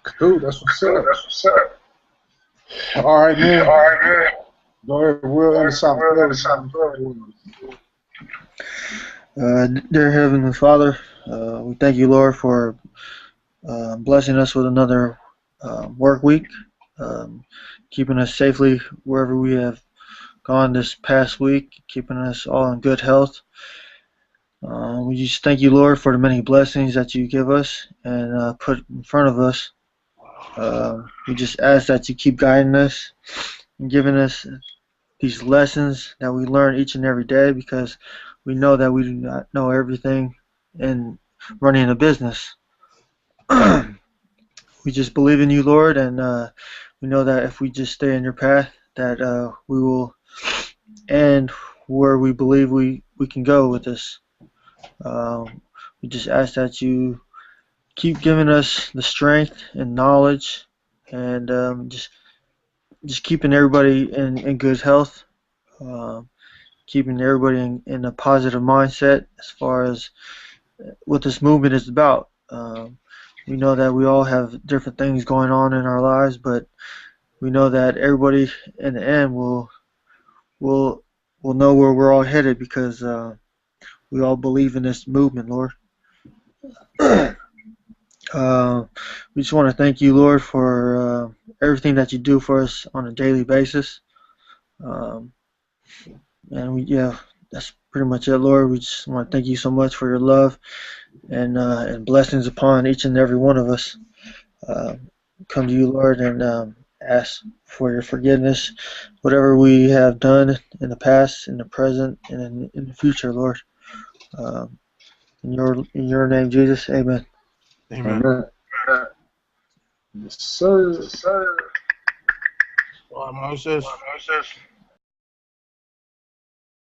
Cool. That's what's up. All right, man. Go ahead. We'll end something. Dear Heavenly Father, we thank you, Lord, for blessing us with another work week, um, keeping us safely wherever we have gone this past week, keeping us all in good health. We just thank you, Lord, for the many blessings that you give us and put in front of us. We just ask that you keep guiding us and giving us these lessons that we learn each and every day, because we know that we do not know everything in running a business. We just believe in you, Lord, and we know that if we just stay in your path, that we will end where we believe we can go with this. We just ask that you keep giving us the strength and knowledge, and just keeping everybody in good health, um, keeping everybody in a positive mindset as far as what this movement is about. We know that we all have different things going on in our lives, but we know that everybody in the end will will know where we're all headed, because we all believe in this movement, Lord. Uh, we just want to thank you, Lord, for everything that you do for us on a daily basis. Um, and yeah, that's pretty much it, Lord. We just want to thank you so much for your love and blessings upon each and every one of us. Uh, Come to you, Lord, and ask for your forgiveness, whatever we have done in the past, in the present, and in the future, Lord. Um, in your name, Jesus, amen. Amen. Amen. Yes, sir. Well, Moses.